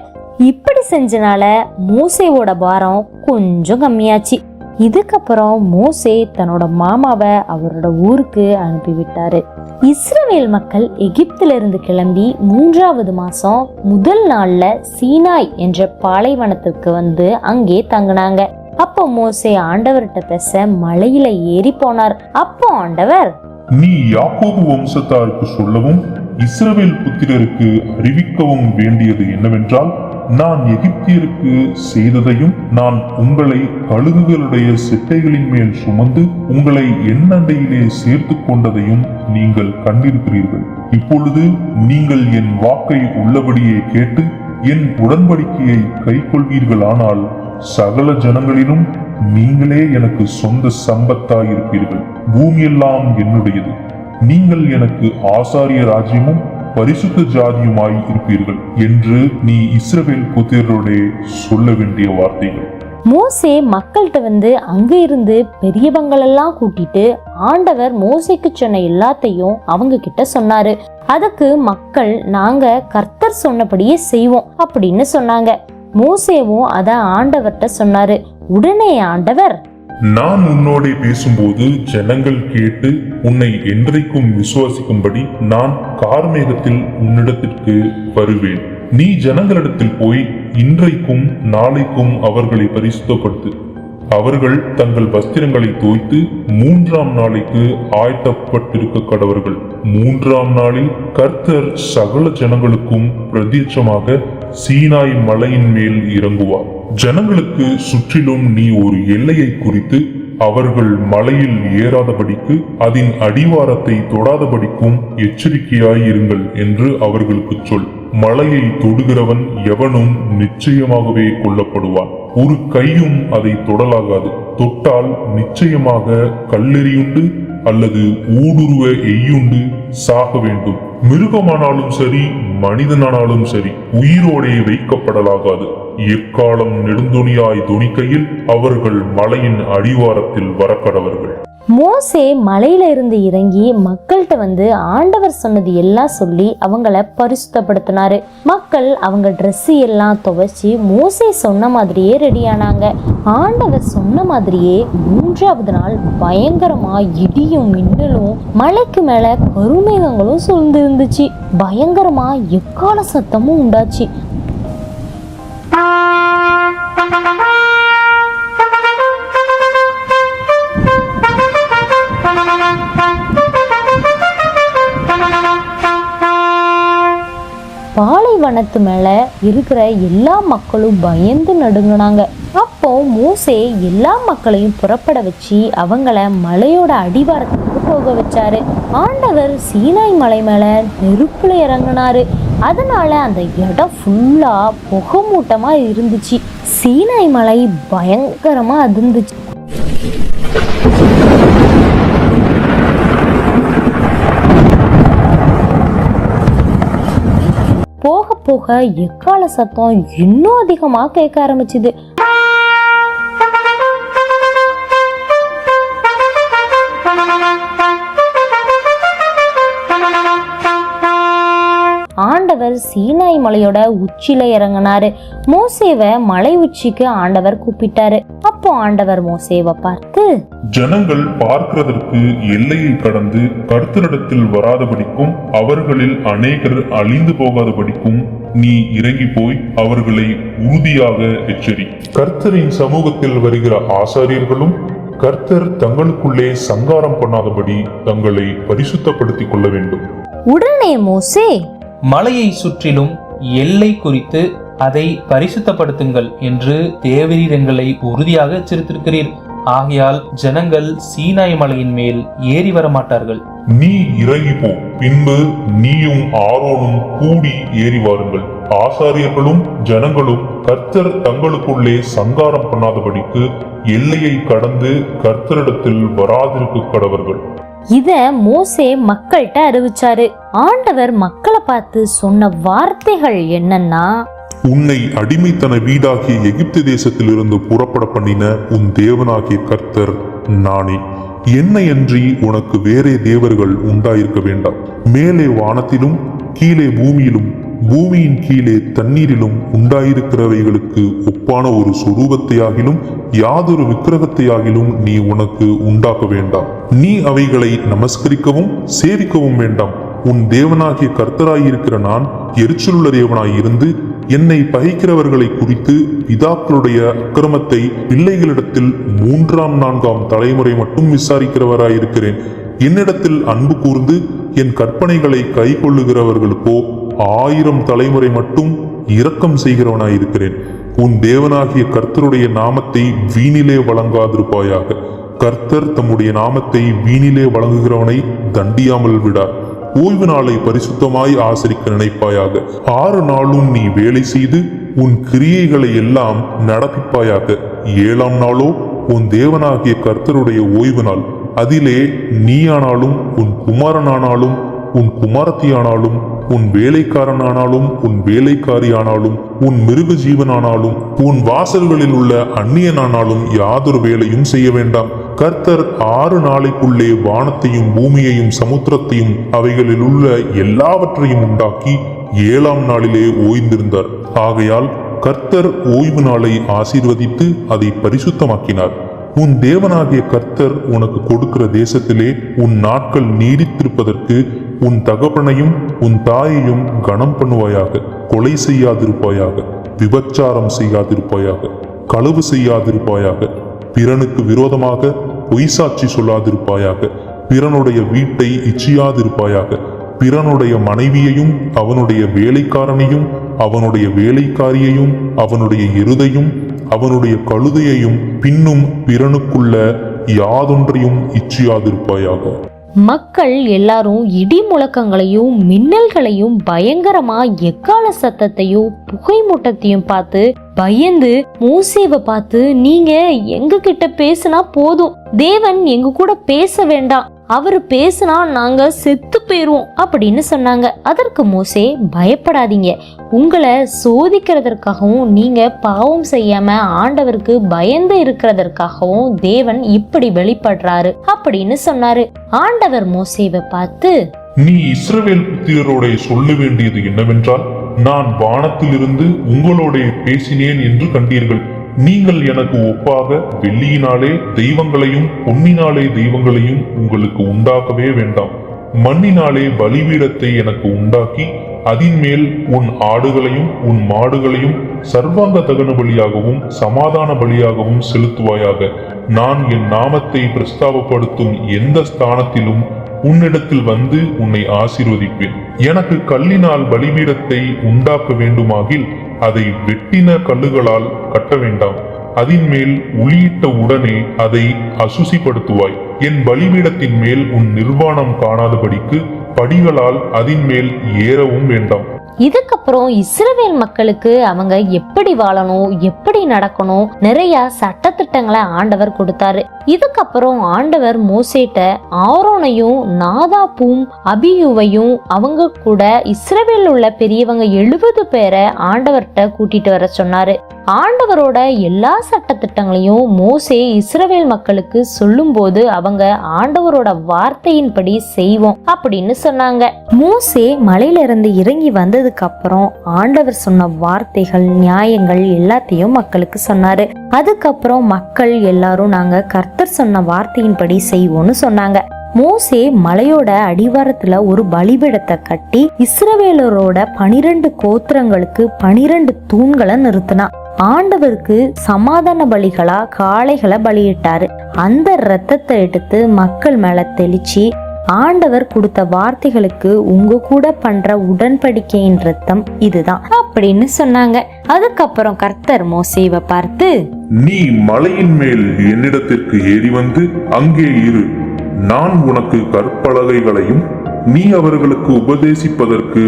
A: இப்படி செஞ்சனால மோசேவோட பாரம் கொஞ்சம் கம்மியாச்சு. இதுக்கப்புறம் மோசே தன்னோட மாமாவை அவரோட ஊருக்கு அனுப்பிவிட்டாரு. இஸ்ரவேல் மக்கள் எகிப்திலிருந்து கிளம்பி 3வது மாசம் முதல் நாள்ல சீனாய் என்ற பாலைவனத்துக்கு வந்து அங்கே தங்கினாங்க. அப்போ மோசே ஆண்டவர்கிட்ட பேச மலையில ஏறி போனார். அப்போ ஆண்டவர்,
F: நீ யாக்கோபு வம்சத்தாருக்கு சொல்லவும் இஸ்ரவேல் புத்திரருக்கு அறிவிக்கவும் வேண்டியது என்னவென்றால், நான் எகிப்தியருக்கு செய்ததையும் நான் உங்களை கழுகுகளுடைய சிட்டைகளின் மேல் சுமந்து உங்களை எண்ணண்டையிலே சேர்த்து கொண்டதையும் நீங்கள் கண்டிருக்கிறீர்கள். இப்பொழுது நீங்கள் என் வாக்கை உள்ளபடியே கேட்டு என் உடன்படிக்கையை கைக்கொள்வீர்களானால் சகல ஜனங்களிலும் நீங்களே எனக்கு சொந்த சம்பத்தாயிருப்பீர்கள். பூமியெல்லாம் என்னுடையது. நீங்கள் எனக்கு ஆசாரிய ராஜ்யமும் பரிசுத்த ஜாதியுமாய் இருப்பீர்கள் என்று நீ இஸ்ரவேல் புத்திரரோடே சொல்ல வேண்டிய வார்த்தைகள்.
A: மோசே மக்கள்கிட்ட வந்து அங்க இருந்து பெரியவங்களெல்லாம் கூட்டிட்டு ஆண்டவர் மோசேக்கு சொன்ன எல்லாத்தையும் அவங்க கிட்ட சொன்னாரு. அதுக்கு மக்கள், நாங்க கர்த்தர் சொன்னபடியே செய்வோம் அப்படின்னு சொன்னாங்க. மோசேவும் அத ஆண்டவர்கிட்ட சொன்னாரு. உடனே ஆண்டவர்,
F: நான் உன்னோடே பேசும்போது ஜனங்கள் கேட்டு உன்னை என்றைக்கும் விசுவாசிக்கும்படி நான் கார்மேகத்தில் உன்னிடத்திற்கு வருவேன். நீ ஜனங்களிடத்தில் போய் இன்றைக்கும் நாளைக்கும் அவர்களை பரிசுத்தப்படுத்து. அவர்கள் தங்கள் வஸ்திரங்களை தோய்த்து 3ஆம் நாளைக்கு ஆயத்தப்பட்டிருக்க கடவர்கள். 3ஆம் நாளில் கர்த்தர் சகல ஜனங்களுக்கும் பிரத்யட்சமாக சீனாய் மலையின் மேல் இறங்குவார். ஜனங்களுக்கு சுற்றிலும் நீ ஒரு எல்லையை குறித்து அவர்கள் மலையில் ஏறாதபடிக்கு அதன் அடிவாரத்தை தொடாதபடிக்கும் எச்சரிக்கையாயிருங்கள் என்று அவர்களுக்கு சொல். மலையை தொடுகிறவன் எவனும் நிச்சயமாகவே கொல்லப்படுவான். ஒரு கையும் அதை தொடலாகாது. தொட்டால் நிச்சயமாக கல்லெறியுண்டு அல்லது ஊடுருவ எய்யுண்டு சாக வேண்டும். மிருகமானாலும் சரி மனிதனானாலும் சரி உயிரோடே வைக்கப்படலாகாது. எக்காலம் நெடுந்தொனியாய் தொனிக்கையில் அவர்கள் மலையின் அடிவாரத்தில் வரக்கடவர்கள்.
A: மோசே மலையில இருந்து இறங்கி மக்கள்கிட்ட வந்து ஆண்டவர் சொன்னது எல்லாம் சொல்லி அவங்கள பரிசுத்தப்படுத்தினாரு. மக்கள் அவங்க ட்ரெஸ் எல்லாம் துவைச்சி மோசே சொன்ன மாதிரியே ரெடி ஆனாங்க. ஆண்டவர் சொன்ன மாதிரியே 3வது நாள் பயங்கரமா இடியும் மின்னலும் மலைக்கு மேல கருமேகங்களும் சூழ்ந்து இருந்துச்சு. பயங்கரமா எக்கால சத்தமும் உண்டாச்சு. பாலைவனத்து மேல இருக்கிற எல்லா மக்களும் பயந்து நடுங்கினாங்க. அப்போ மோசே எல்லா மக்களையும் புறப்பட வச்சு அவங்கள மலையோட அடிவாரத்துக்கு போக வச்சாரு. ஆண்டவர் சீனாய் மலை மேல நெருப்புல இறங்கினாரு. அதனால அந்த இடம் ஃபுல்லா புகை மூட்டமா இருந்துச்சு. சீனாய் மலை பயங்கரமா அதிர்ந்துச்சு. போக போக எக்கால சத்தம் இன்னும் அதிகமா கேட்க ஆரம்பிச்சுது. ஆண்டவர் சீனாய் மலையோட உச்சியில இறங்கினாரு. மோசேவை மலை உச்சிக்கு ஆண்டவர் கூப்பிட்டாரு. அப்போ ஆண்டவர் மோசேவை பார்த்து,
F: ஜனங்கள் பார்க்கிறதற்கு எல்லையை கடந்து கர்த்தரிடத்தில் வராதபடிக்கும் அவர்களில் அநேகர் அழிந்து போகாதபடிக்கும் நீ இறங்கி போய் அவர்களை உறுதியாக எச்சரி. கர்த்தரின் சமூகத்தில் வருகிற ஆசாரியர்களும் கர்த்தர் தங்களுக்குள்ளே சங்காரம் பண்ணாதபடி தங்களை பரிசுத்தப்படுத்திக் கொள்ள வேண்டும்.
A: உடனே மோசே,
C: மலையை சுற்றிலும் எல்லை குறித்து அதை பரிசுத்தப்படுத்துங்கள் என்று தேவரீர் எங்களை உறுதியாக எச்சரித்திருக்கிறீர். ஆகையால் ஜனங்கள் சீனாய் மலையின் மேல் ஏறி வரமாட்டார்கள்.
F: நீ இறங்கி போ, பின்பு நீயும் ஆரோனும் கூடி ஏறி வாருங்கள். ஆசாரியர்களும் ஜனங்களும் கர்த்தர் தங்களுக்குள்ளே சங்காரம் பண்ணாதபடிக்கு எல்லையை கடந்து கர்த்தரிடத்தில் வராதிருக்க கடவர்கள்.
A: இத மோசே மக்கள்கிட்ட அறிவிச்சாரு. ஆண்டவர் மக்களை பார்த்து சொன்ன வார்த்தைகள் என்னன்னா,
B: உன்னை அடிமைத்தன வீடாகிய எகிப்து தேசத்திலிருந்து புறப்பட பண்ணின உன் தேவனாகிய கர்த்தர் நானே. என்னையன்றி உனக்கு வேறே தேவர்கள் உண்டாயிருக்க வேண்டாம். மேலே வானத்திலும் கீழே பூமியிலும் பூமியின் கீழே தண்ணீரிலும் உண்டாயிருக்கிறவைகளுக்கு ஒப்பான ஒரு சொரூபத்தையாகிலும் யாதொரு விக்கிரகத்தையாகிலும் நீ உனக்கு உண்டாக்க வேண்டாம். நீ அவைகளை நமஸ்கரிக்கவும் சேவிக்கவும் வேண்டாம். உன் தேவனாகிய கர்த்தராயிருக்கிற நான் எரிச்சலுள்ள தேவனாயிருந்து என்னை பகைக்கிறவர்களை குறித்து பிதாக்களுடைய அக்கிரமத்தை பிள்ளைகளிடத்தில் 3ஆம் 4ஆம் தலைமுறை மட்டும் விசாரிக்கிறவராயிருக்கிறேன். என்னிடத்தில் அன்பு கூர்ந்து என் கற்பனைகளை கை கொள்ளுகிறவர்களுக்கோ 1000 தலைமுறை மட்டும் இரக்கம் செய்கிறவனாயிருக்கிறேன். உன் தேவனாகிய கர்த்தருடைய நாமத்தை வீணிலே வழங்காதிருப்பாயாக. கர்த்தர் தம்முடைய நாமத்தை வீணிலே வழங்குகிறவனை தண்டியாமல் விடார். ஓய்வு நாளை பரிசுத்தமாய் ஆசரிக்க நினைப்பாயாக. 6 நாளும் நீ வேலை செய்து உன் கிரியைகளை எல்லாம் நடப்பிப்பாயாக. 7ஆம் நாளோ உன் தேவனாகிய கர்த்தருடைய ஓய்வு நாள். அதிலே நீயானாலும் உன் குமாரனானாலும் உன் குமாரத்தியானாலும் உன் வேலைக்காரனானாலும் உன் வேலைக்காரியானாலும் உன் மிருக ஜீவனானாலும் உன் வாசல்களில் உள்ள அந்நியனானாலும் யாதொரு வேலையும் செய்ய வேண்டாம். கர்த்தர் 6 நாளைக்குள்ளே வானத்தையும் பூமியையும் சமுத்திரத்தையும் அவைகளில் உள்ள எல்லாவற்றையும் உண்டாக்கி 7ஆம் நாளிலே ஓய்ந்திருந்தார். ஆகையால் கர்த்தர் ஓய்வு நாளை ஆசீர்வதித்து அதை பரிசுத்தமாக்கினார். உன் தேவனாகிய கர்த்தர் உனக்கு கொடுக்கிற தேசத்திலே உன் நாட்கள் நீடித்திருப்பதற்கு உன் தகப்பனையும் உன் தாயையும் கனம் பண்ணுவாயாக. கொலை செய்யாதிருப்பாயாக. விபச்சாரம் செய்யாதிருப்பாயாக. களவு செய்யாதிருப்பாயாக. பிறனுக்கு விரோதமாக பொய்சாட்சி சொல்லாதிருப்பாயாக. பிறனுடைய வீட்டை இச்சியாதிருப்பாயாக. பிறனுடைய மனைவியையும் அவனுடைய வேலைக்காரனையும் அவனுடைய வேலைக்காரியையும் அவனுடைய எருதையும் அவனுடைய கழுதையையும் பின்னும் பிறனுக்குள்ள யாதொன்றையும் இச்சியாதிருப்பாயாக.
A: மக்கள் எல்லாரும் இடி முழக்கங்களையும் மின்னல்களையும் பயங்கரமா எக்கால சத்தத்தையும் புகை மூட்டத்தையும் பார்த்து பயந்து மோசேவை பார்த்து, நீங்க எங்க கிட்ட பேசினா போதும், தேவன் எங்க கூட பேச வேண்டாம், அவரு பேசினா நாங்க செத்து போயிருவோம் அப்படின்னு சொன்னாங்க. அதற்கு மோசே, பயப்படாதீங்க, உங்களை சோதிக்கிறதற்காகவும் நீங்க பாவம் செய்யாம ஆண்டவருக்கு பயந்து இருக்கிறதற்காகவும் தேவன் இப்படி வெளிப்படுறாரு அப்படின்னு சொன்னாரு. ஆண்டவர் மோசேவை பார்த்து,
F: நீ இஸ்ரவேல் புத்திரரோட சொல்ல வேண்டியது என்னவென்றால், நான் வானத்திலிருந்து உங்களோட பேசினேன் என்று கண்டீர்கள். நீங்கள் எனக்கு ஒப்பாக வெள்ளியினாலே தெய்வங்களையும் பொன்னினாலே தெய்வங்களையும் உங்களுக்கு உண்டாக்கவே வேண்டாம். மண்ணினாலே பலிபீடத்தை எனக்கு உண்டாக்கி அதின் மேல் உன் ஆடுகளையும் உன் மாடுகளையும் சர்வாங்க தகன பலியாகவும் சமாதான பலியாகவும் செலுத்துவாயாக. நான் என் நாமத்தை பிரஸ்தாபப்படுத்தும் எந்த ஸ்தானத்திலும் உன்னிடத்தில் வந்து உன்னை ஆசீர்வதிப்பேன். எனக்கு கல்லினால் பலிபீடத்தை உண்டாக்க வேண்டுமாகில் அதை வெட்டின கல்லுகளால் கட்ட வேண்டாம். அதின் மேல் உளியிட்ட உடனே அதை அசுசிப்படுத்துவாய். என் பலிபீடத்தின் மேல் உன் நிர்வாணம் காணாதபடிக்கு படிகளால் அதின் மேல் ஏறவும் வேண்டாம்.
A: இதுக்கப்புறம் இஸ்ரவேல் மக்களுக்கு அவங்க எப்படி வாழணும், எப்படி நடக்கணும், நிறைய சட்டத்திட்டங்களை ஆண்டவர் கொடுத்தாரு. இதுக்கப்புறம் ஆண்டவர் மோசேட்ட ஆரோனையும் நாதாப்பும் அபியூவையும் அவங்க கூட இஸ்ரவேல் உள்ள பெரியவங்க 70 பேரை ஆண்டவர்கிட்ட கூட்டிட்டு வர சொன்னாரு. ஆண்டவரோட எல்லா சட்டத்திட்டங்களையும் மோசே இஸ்ரவேல் மக்களுக்கு சொல்லும் போது அவங்க ஆண்டவரோட வார்த்தையின்படி செய்வோம் அப்படின்னு சொன்னாங்க. மோசே மலையில இருந்து இறங்கி வந்ததுக்கு அப்புறம் ஆண்டவர் சொன்ன வார்த்தைகள், நியாயங்கள் எல்லாத்தையும் மக்களுக்கு சொன்னாரு. அதுக்கப்புறம் மக்கள் எல்லாரும் நாங்க கர்த்தர் சொன்ன வார்த்தையின்படி செய்வோம்னு சொன்னாங்க. மோசே மலையோட அடிவாரத்துல ஒரு பலிபீடத்தை கட்டி இஸ்ரவேலரோட 12 கோத்திரங்களுக்கு 12 தூண்களை நிறுத்தினான். ஆண்டவருக்கு சமாதான பலிகளா காளைகளை பலியிட்டாரு. அந்த இரத்தத்தை எடுத்து மக்கள் மேல தெளிச்சு ஆண்டவர் கொடுத்த வார்த்தைகளுக்கு உங்க கூட பண்ற உடன்படிக்கையின் ரத்தம் இதுதான் அப்படின்னு சொன்னாங்க. அதுக்கப்புறம் கர்த்தர் மோசேவை பார்த்து,
B: நீ மலையின் மேல் என்னிடத்திற்கு ஏறி வந்து அங்கே இரு. நான் உனக்கு கற்பலகைகளையும் நீ அவர்களுக்கு உபதேசிப்பதற்கு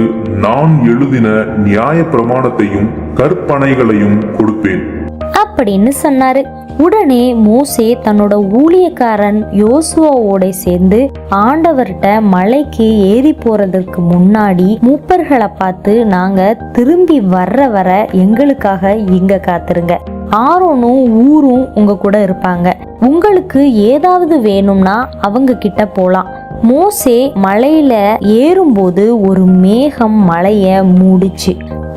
B: நான் எழுதின நியாய பிரமாணத்தையும் கற்பனைகளையும் கொடுப்பேன்
A: அப்படின்னு சொன்னாரு. உடனே மோசே தன்னோட ஊழியக்காரன் யோசுவாவோட சேர்ந்து ஆண்டவர்கிட்ட மலைக்கு ஏறி போறதுக்கு முன்னாடி மூப்பர்களை பார்த்து, நாங்க திரும்பி வர எங்களுக்காக இங்க காத்துருங்க. ஆரோனும் ஊரும் உங்க கூட இருப்பாங்க. உங்களுக்கு ஏதாவது வேணும்னா அவங்க கிட்ட போலாம். மோசே மலையில ஏறும்போது ஒரு மேகம் மலைய மூடிச்சு.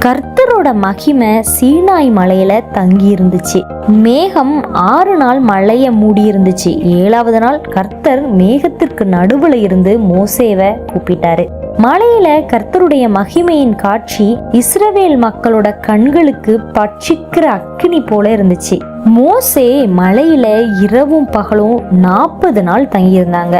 A: கர்த்தரோட மகிமை சீனாய் மலையில தங்கி இருந்துச்சு. மேகம் 6 நாள் மலைய மூடி இருந்துச்சு. 7வது நாள் கர்த்தர் மேகத்திற்கு நடுவுல இருந்து மோசேவை கூப்பிட்டாரு. மலையில கர்த்தருடைய மகிமையின் காட்சி இஸ்ரவேல் மக்களோட கண்களுக்கு பட்சிக்கிற அக்கினி போல இருந்துச்சு. மோசே மலையில இரவும் பகலும் 40 நாள் தங்கியிருந்தாங்க.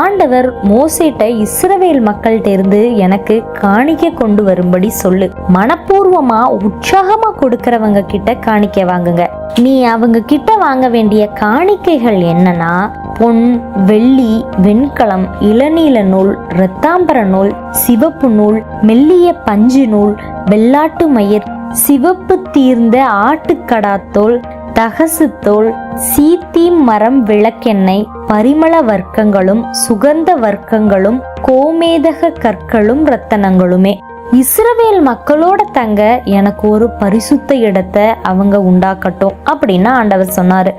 A: ஆண்டவர் மோசேட்ட இஸ்ரவேல் மக்கள்கிட்ட இருந்து எனக்கு காணிக்க கொண்டு வரும்படி சொல்லு. மனப்பூர்வமா உற்சாகமா கொடுக்கறவங்க கிட்ட காணிக்க வாங்குங்க. நீ அவங்க கிட்ட வாங்க வேண்டிய காணிக்கைகள் என்னன்னா, பொன், வெள்ளி, வெண்கலம், இளநீல நூல், இரத்தாம்பர நூல், சிவப்பு நூல், மெல்லிய பஞ்சு நூல், வெள்ளாட்டு மயிர், சிவப்பு தீர்ந்த ஆட்டுக்கடாத்தோல், தகசு தோல், சீத்தீம் மரம் விளக்கெண்ணெய், பரிமள வர்க்கங்களும் சுகந்த வர்க்கங்களும் கோமேதக கற்களும் ரத்தனங்களுமே. இஸ்ரவேல் மக்களோட தங்க எனக்கு ஒரு பரிசுத்த இடத்தை அவங்க உண்டாக்கட்டும் அப்படின்னு ஆண்டவர் சொன்னாரு.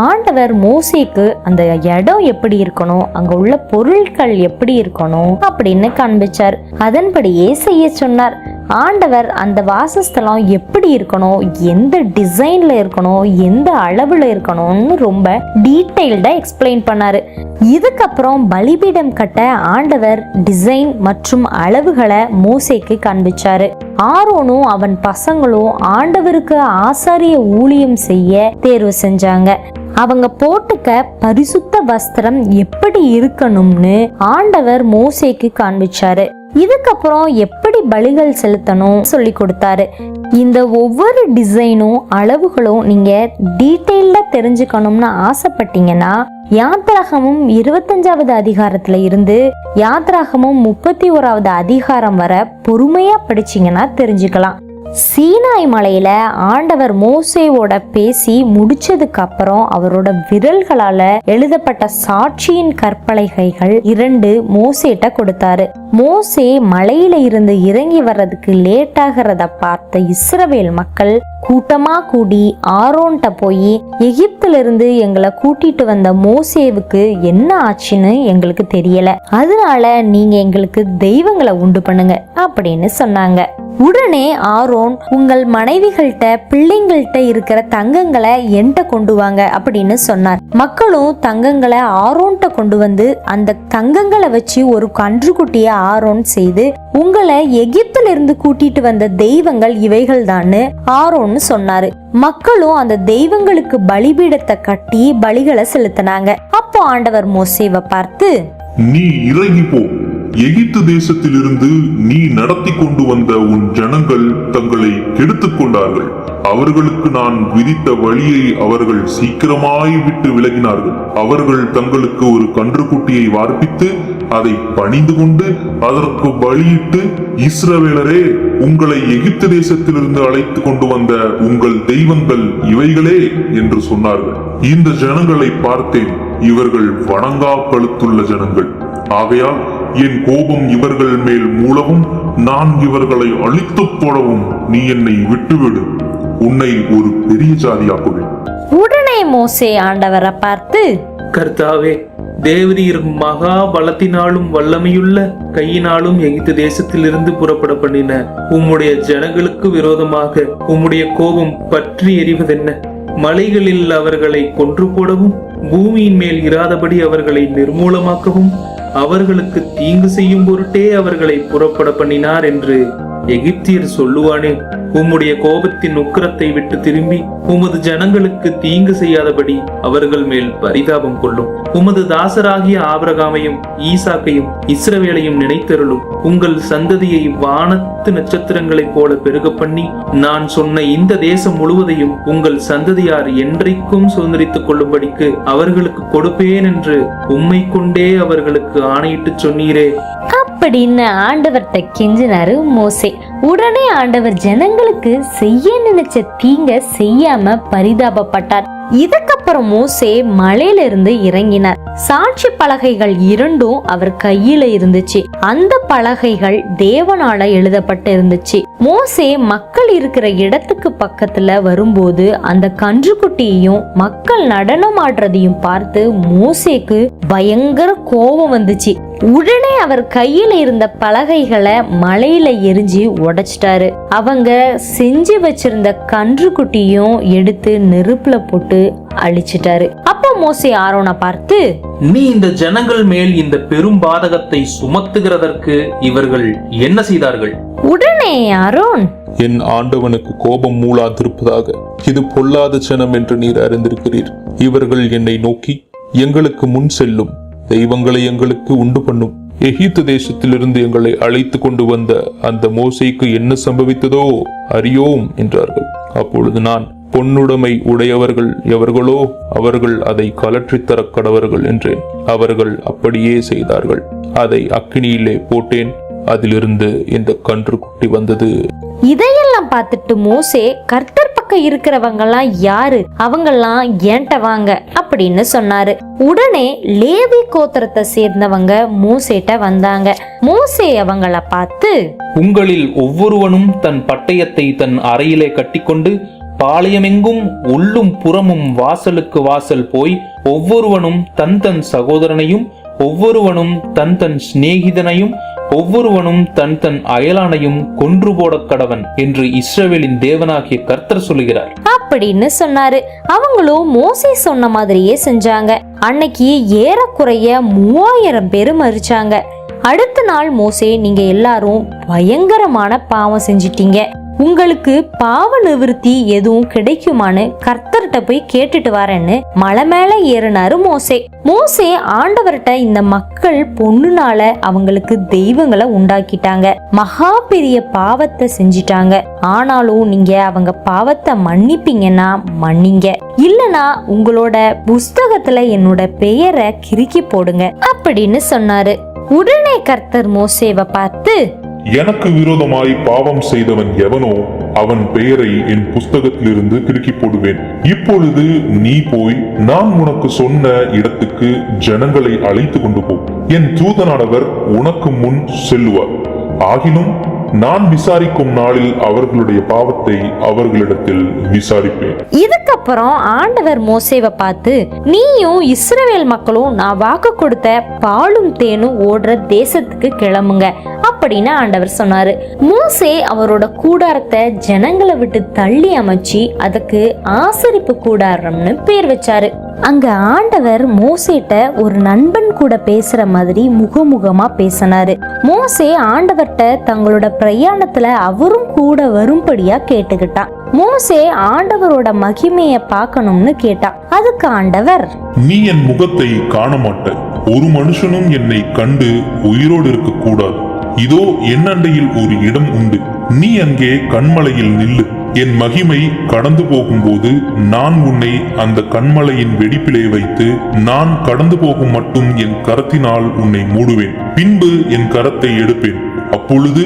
A: ஆண்டவர் மோசேக்கு அந்த இடம் எப்படி இருக்கணும், அங்க உள்ள பொருட்கள் எப்படி இருக்கணும் அப்படின்னு காண்பிச்சார். அதன்படியே செய்ய சொன்னார். ஆண்டவர் அந்த வாசஸ்தலம் எப்படி இருக்கணும், எந்த டிசைன்ல இருக்கணும், எந்த அளவுல இருக்கணும்னு ரொம்ப டீடைல்டா எக்ஸ்பிளைன் பண்ணாரு. இதுக்கப்புறம் பலிபீடம் கட்ட ஆண்டவர் டிசைன் மற்றும் அளவுகளை மோசேக்கு காண்பிச்சாரு. ஆரோனும் அவன் பசங்களும் ஆண்டவருக்கு ஆசாரிய ஊழியம் செய்ய தேர்வு செஞ்சாங்க. அவங்க போட்டுக்க பரிசுத்த வஸ்திரம் எப்படி இருக்கணும்னு ஆண்டவர் மோசேக்கு காண்பிச்சாரு. இதுக்கப்புறம் எப்படி பலிகள் செலுத்தணும் சொல்லி கொடுத்தாரு. இந்த ஒவ்வொரு டிசைனும் அளவுகளும் நீங்க டீட்டெயில்டா தெரிஞ்சுக்கணும்னு ஆசைப்பட்டீங்கன்னா யாத்ராகமும் 25வது அதிகாரத்துல இருந்து யாத்ராகமும் 31வது அதிகாரம் வர பொறுமையா படிச்சீங்கன்னா தெரிஞ்சுக்கலாம். சீனாய் மலையில ஆண்டவர் மோசேவோட பேசி முடிச்சதுக்கு அப்புறம் அவரோட விரல்களால எழுதப்பட்ட சாட்சியின் கற்பலகைகள் 2 மோசேட்ட கொடுத்தாரு. மோசே மலையில இருந்து இறங்கி வர்றதுக்கு லேட் ஆகிறத பார்த்த இஸ்ரவேல் மக்கள் கூட்டமா கூடி ஆரோன்ட்ட போய், எகிப்துல இருந்து எங்களை கூட்டிட்டு வந்த மோசேவுக்கு என்ன ஆச்சுன்னு எங்களுக்கு தெரியல, அதனால நீங்க எங்களுக்கு தெய்வங்களை உண்டு பண்ணுங்க அப்படின்னு சொன்னாங்க. உடனே ஆரோன், உங்கள் மனைவிகள்கிட்ட பிள்ளைங்கள்ட்ட இருக்கிற தங்கங்களை என்கிட்ட கொண்டு வாங்க அப்படின்னு சொன்னார். மக்களும் தங்கங்களை ஆரோன்ட்ட கொண்டு வந்து அந்த தங்கங்களை வச்சு ஒரு கன்றுக்குட்டிய ஆரோன் செய்து, உங்களை எகிப்துல இருந்து கூட்டிட்டு வந்த தெய்வங்கள் இவைகள் தான் ஆரோன்னு சொன்னாரு. மக்களும் அந்த தெய்வங்களுக்கு பலிபீடத்தை கட்டி பலிகளை செலுத்தினாங்க. அப்போ ஆண்டவர் மோசேவை பார்த்து,
B: நீ இறங்கி போ. எகிப்து தேசத்திலிருந்து நீ நடத்தி கொண்டு வந்த உன் ஜனங்கள் தங்களை கெடுத்துக் கொண்டார்கள். அவர்களுக்கு நான் விதித்த வழியை அவர்கள் சீக்கிரமாய் விட்டு விலகினார்கள். அவர்கள் தங்களுக்கு ஒரு கன்றுக்குட்டியை வார்ப்பித்து அதை பணிந்து கொண்டு அதற்கு பலியிட்டு, இஸ்ரவேலரே, உங்களை எகிப்து தேசத்திலிருந்து அழைத்து கொண்டு வந்த உங்கள் தெய்வங்கள் இவைகளே என்று சொன்னார்கள். இந்த ஜனங்களை பார்த்தேன், இவர்கள் வணங்கா கழுத்துள்ள ஜனங்கள். ஆகையால் என் கோபம் இவர்கள் மேல் மூலவும் நான் இவர்களை அழித்து போடவும் நீ என்னை விட்டுவிடு. உன்னை ஒரு பெரிய ஜாதியாக்குவேன்.
A: உடனே மோசே ஆண்டவரை பார்த்து,
C: கர்த்தாவே, தேவரீர் மகா பலத்தினாலும் வல்லமையுள்ள கையினாலும் எகிப்து தேசத்திலிருந்து புறப்பட பண்ணின உம்முடைய ஜனங்களுக்கு விரோதமாக உம்முடைய கோபம் பற்றி எறிவதென்ன? மலைகளில் அவர்களை கொன்று போடவும், பூமியின் மேல் இராதபடி அவர்களை நிர்மூலமாக்கவும், அவர்களுக்கு தீங்கு செய்யும் பொருட்டே அவர்களை புறப்பட பண்ணினார் என்று எகிப்தியர் சொல்லுவானே. உம்முடைய கோபத்தின் உக்கிரத்தை விட்டு திரும்பி உமது ஜனங்களுக்கு தீங்கு செய்யாதபடி அவர்கள் மேல் பரிதாபம் கொள்ளும். உமது தாசராகிய ஆபிரகாமையும் ஈசாக்கையும் இஸ்ரவேலையும் நினைத்தருளும். உங்கள் சந்ததியை வானத்து நட்சத்திரங்களைப் போல பெருக பண்ணி நான் சொன்ன இந்த தேசம் முழுவதையும் உங்கள் சந்ததியார் என்றைக்கும் சுதந்திரித்துக் கொள்ளும்படிக்கு அவர்களுக்கு கொடுப்பேன் என்று உம்மை கொண்டே அவர்களுக்கு ஆணையிட்டு சொன்னீரே
A: அப்படின்னு ஆண்டவர்கிட்ட கெஞ்சினாரு மோசே. உடனே ஆண்டவர் ஜனங்களுக்கு செய்ய நினைச்ச தீங்க செய்யாம பரிதாபப்பட்டார். இதுக்கப்புறம் மோசே மலையில இருந்து இறங்கினார். சாட்சி பலகைகள் 2 அவர் கையில இருந்துச்சு. அந்த பலகைகள் தேவனால எழுதப்பட்டு இருந்துச்சு. மோசே மக்கள் இருக்கிற இடத்துக்கு பக்கத்துல வரும்போது அந்த கன்றுக்குட்டியையும் மக்கள் நடனம் ஆடுறதையும் பார்த்து மோசேக்கு பயங்கர கோபம் வந்துச்சு. உடனே அவர் கையில இருந்த பலகைகளை மலையில எரிஞ்சு உடைச்சிட்டாரு. அவங்க செஞ்சு வச்சிருந்த கன்றுக்குட்டியும் எடுத்து நெருப்புல போட்டு அழிச்சிட்டாரு. அப்ப மோசே ஆரோனை பார்த்து,
C: நீ இந்த ஜனங்கள் மேல் இந்த பெரும் பாதகத்தை சுமத்துகிறதற்கு இவர்கள் என்ன செய்தார்கள்?
A: உடனே ஆரோன்,
F: என் ஆண்டவனுக்கு கோபம் மூளாதிருப்பதாக. இது பொல்லாத ஜனம் என்று நீர் அறிந்திருக்கிறீர். இவர்கள் என்னை நோக்கி, எங்களுக்கு முன் செல்லும் தெய்வங்களை எங்களுக்கு உண்டு பண்ணும். எகிப்து தேசத்திலிருந்து எங்களை அழைத்து கொண்டு வந்த அந்த மோசேக்கு என்ன சம்பவித்ததோ அறியோம் என்றார்கள். அப்பொழுது நான், பொன்னுடைமை உடையவர்கள் எவர்களோ அவர்கள் அதை கலற்றித்தர கடவர்கள் என்றேன். அவர்கள் அப்படியே செய்தார்கள். அதை அக்கினியிலே போட்டேன். அதிலிருந்து இந்த கன்றுக்குட்டி வந்தது.
A: இதையெல்லாம் பார்த்துட்டு மோசே, கர்த்தர் பக்கம் இருக்கிறவங்க எல்லாம் யாரு? அவங்கெல்லாம் ஏன்ட்ட வாங்க அப்படின்னு சொன்னாரு. உடனே லேவி கோத்திரத்தை சேர்ந்தவங்க மோசேட்ட வந்தாங்க. மோசே அவங்கள பார்த்து,
C: உங்களில் ஒவ்வொருவனும் தன் பட்டயத்தை தன் அறையிலே கட்டிக்கொண்டு பாளையமெங்கும் உள்ளும் புறமும் வாசலுக்கு வாசல் போய் ஒவ்வொருவனும் தன் தன் சகோதரனையும் ஒவ்வொருவனும் தன் தன் சிநேகிதனையும் ஒவ்வொருவனும் தன் தன் அயலானையும் கொன்று போட கடவன் என்று இஸ்ரவேலின் தேவனாகிய கர்த்தர் சொல்லுகிறார்
A: அப்படின்னு சொன்னாரு. அவங்களும் மோசே சொன்ன மாதிரியே செஞ்சாங்க. அன்னைக்கு ஏறக்குறைய 3000 பேர் மரிச்சாங்க. அடுத்த நாள் மோசே, நீங்க எல்லாரும் பயங்கரமான பாவம் செஞ்சிட்டீங்க. உங்களுக்கு பாவ நிவர்த்தி எதுவும் கிடைக்குமான்னு கர்த்தர்கிட்ட போய் கேட்டுட்டு வரேன்னு மலை மேல ஏறினாரு மோசே. மோசே ஆண்டவர்கிட்ட, இந்த மக்கள் பொண்ணுனால அவங்களுக்கு தெய்வங்களை உண்டாக்கிட்டாங்க, மகா பெரிய பாவத்தை செஞ்சிட்டாங்க. ஆனாலும் நீங்க அவங்க பாவத்தை மன்னிப்பீங்கன்னா மன்னிங்க, இல்லனா உங்களோட புஸ்தகத்துல என்னோட பெயரை கிறுக்கி போடுங்க அப்படின்னு சொன்னாரு. உடனே கர்த்தர் மோசேவை பார்த்து,
B: எனக்கு விரோதமாய் பாவம் செய்தவன் எவனோ அவன் பெயரை என் புஸ்தகத்திலிருந்து கிறுக்கி போடுவேன். இப்பொழுது நீ போய் நான் உனக்கு சொன்ன இடத்துக்கு ஜனங்களை அழைத்து கொண்டு போ. என் தூதனானவர் உனக்கு முன் செல்லுவார். ஆகினும் நான் விசாரிக்கும் நாளில் அவர்களுடைய பாவத்தை அவர்களிடத்தில் விசாரிப்பேன்.
A: இதுக்கப்புறம் ஆண்டவர் மோசேவை பார்த்து, நீயும் இஸ்ரவேல் மக்களும் நான் வாக்கு கொடுத்த பாலும் தேனும் ஓடுற தேசத்துக்கு கிளம்புங்க அப்படின்னு ஆண்டவர் சொன்னாரு. மோசே அவரோட கூடாரத்தை ஜனங்களை விட்டு தள்ளி அமைச்சு அதுக்கு ஆசரிப்பு கூடாரம்னு பேர் வச்சாரு. அங்க ஆண்டவர் மோசேட்ட ஒரு நண்பன் கூட பேசுற மாதிரி முகமுகமா பேசினாரு. மோசே ஆண்டவர்கிட்ட தங்களோட பிரயாணத்துல அவரும் கூட வரும்படியா கேட்டுக்கிட்டான். மோசே ஆண்டவரோட மகிமைய பார்க்கணும்னு கேட்டான். அதுக்கு ஆண்டவர்,
B: நீ என் முகத்தை காண மாட்ட. ஒரு மனுஷனும் என்னை கண்டு உயிரோடு இருக்க கூடாது. இதோ என் அண்டையில் ஒரு இடம் உண்டு. நீ அங்கே கண்மலையில் நில்லு. என் மகிமை கடந்து போகும்போது நான் உன்னை அந்த கண்மலையின் வெடிப்பிலே வைத்து நான் கடந்து போகும் மட்டும் என் கரத்தினால் உன்னை மூடுவேன். பின்பு என் கரத்தை எடுப்பேன். அப்பொழுது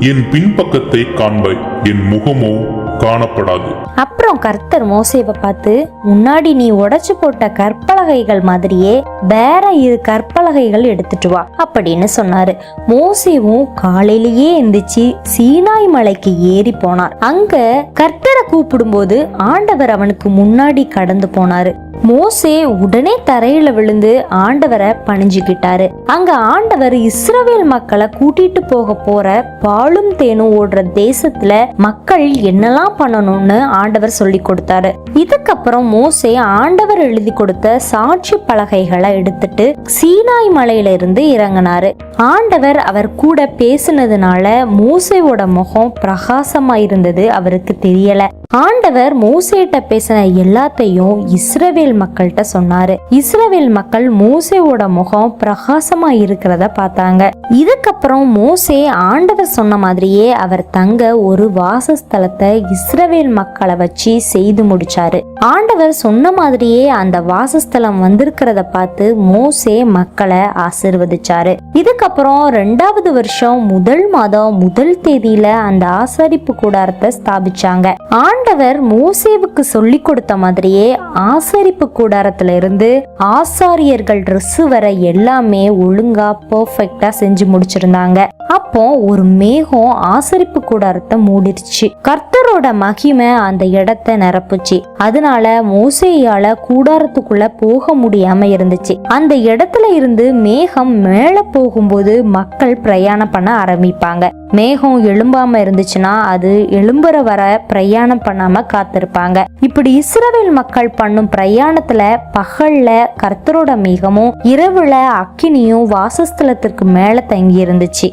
B: என் பின்பக்கத்தை காண்பாய், என் முகமோ காணப்படாது.
A: அப்புறம் கர்த்தர் மோசேவை பார்த்து, முன்னாடி நீ உடைச்சு போட்ட கற்பலகைகள் மாதிரியே வேற 2 கற்பலகைகள் எடுத்துட்டு வா அப்படின்னு சொன்னாரு. மோசேவும் காலையிலேயே எந்திரிச்சு சீனாய் மலைக்கு ஏறி போனார். அங்க கர்த்தரை கூப்பிடும்போது ஆண்டவர் அவனுக்கு முன்னாடி கடந்து போனாரு. மோசே உடனே தரையில விழுந்து ஆண்டவரை பணிஞ்சுக்கிட்டாரு. அங்க ஆண்டவர் இஸ்ரவேல் மக்களை கூட்டிட்டு போற பாலும் தேனும் ஓடுற தேசத்துல மக்கள் என்னெல்லாம் பண்ணணும்னு ஆண்டவர் சொல்லி கொடுத்தாரு. இதுக்கப்புறம் மோசே ஆண்டவர் எழுதி கொடுத்த சாட்சி பலகைகளை எடுத்துட்டு சீனாய் மலையில இருந்து இறங்கினாரு. ஆண்டவர் அவர் கூட பேசினதுனால மோசேவோட முகம் பிரகாசமா இருந்தது அவருக்கு தெரியல. ஆண்டவர் மோசேட்ட பேசின எல்லாத்தையும் இஸ்ரவேல் மக்கள்கிட்ட சொன்னாரு. இஸ்ரவேல் மக்கள் மோசேவோட முகம் பிரகாசமா இருக்கிறத பார்த்தாங்க. இதுக்கப்புறம் மோசே ஆண்டவர் சொன்ன மாதிரியே அவர் தங்க ஒரு வாசஸ்தலத்தை இஸ்ரவேல் மக்களை வச்சு செய்து முடிச்சாரு. ஆண்டவர் சொன்ன மாதிரியே அந்த வாசஸ்தலம் வந்திருக்கிறத பார்த்து மோசே மக்களை ஆசீர்வதிச்சாரு. இதுக்கப்புறம் 2வது வருஷம் 1 மாதம் 1 தேதியில அந்த ஆசரிப்பு கூடாரத்தை ஸ்தாபிச்சாங்க. ஆண்டவர் மோசேவுக்கு சொல்லி கொடுத்த மாதிரியே ஆசரிப்பு கூடாரத்துல இருந்து ஆசாரியர்கள் ட்ரெஸ் வர எல்லாமே ஒழுங்கா பெர்ஃபெக்ட்டா செஞ்சு முடிச்சிருந்தாங்க. அப்போ ஒரு மேகம் ஆசரிப்பு கூடாரத்தை மூடிருச்சு. கர்த்தரோட மகிமை அந்த இடத்தை நிரப்புச்சு. அதனால மோசேயால கூடாரத்துக்குள்ள போக முடியாம இருந்துச்சு. அந்த இடத்துல இருந்து மேகம் மேல போகும்போது மக்கள் பிரயாணம் பண்ண ஆரம்பிப்பாங்க. மேகம் எழும்பாம இருந்துச்சுன்னா அது எழும்புற வர பிரயாணம் பண்ணாம காத்திருப்பாங்க. இப்படி இஸ்ரவேல் மக்கள் பண்ணும் பிரயாணத்துல பகல்ல கர்த்தரோட மேகமும் இரவுல அக்கினியும் வாசஸ்தலத்திற்கு மேல தங்கி இருந்துச்சு.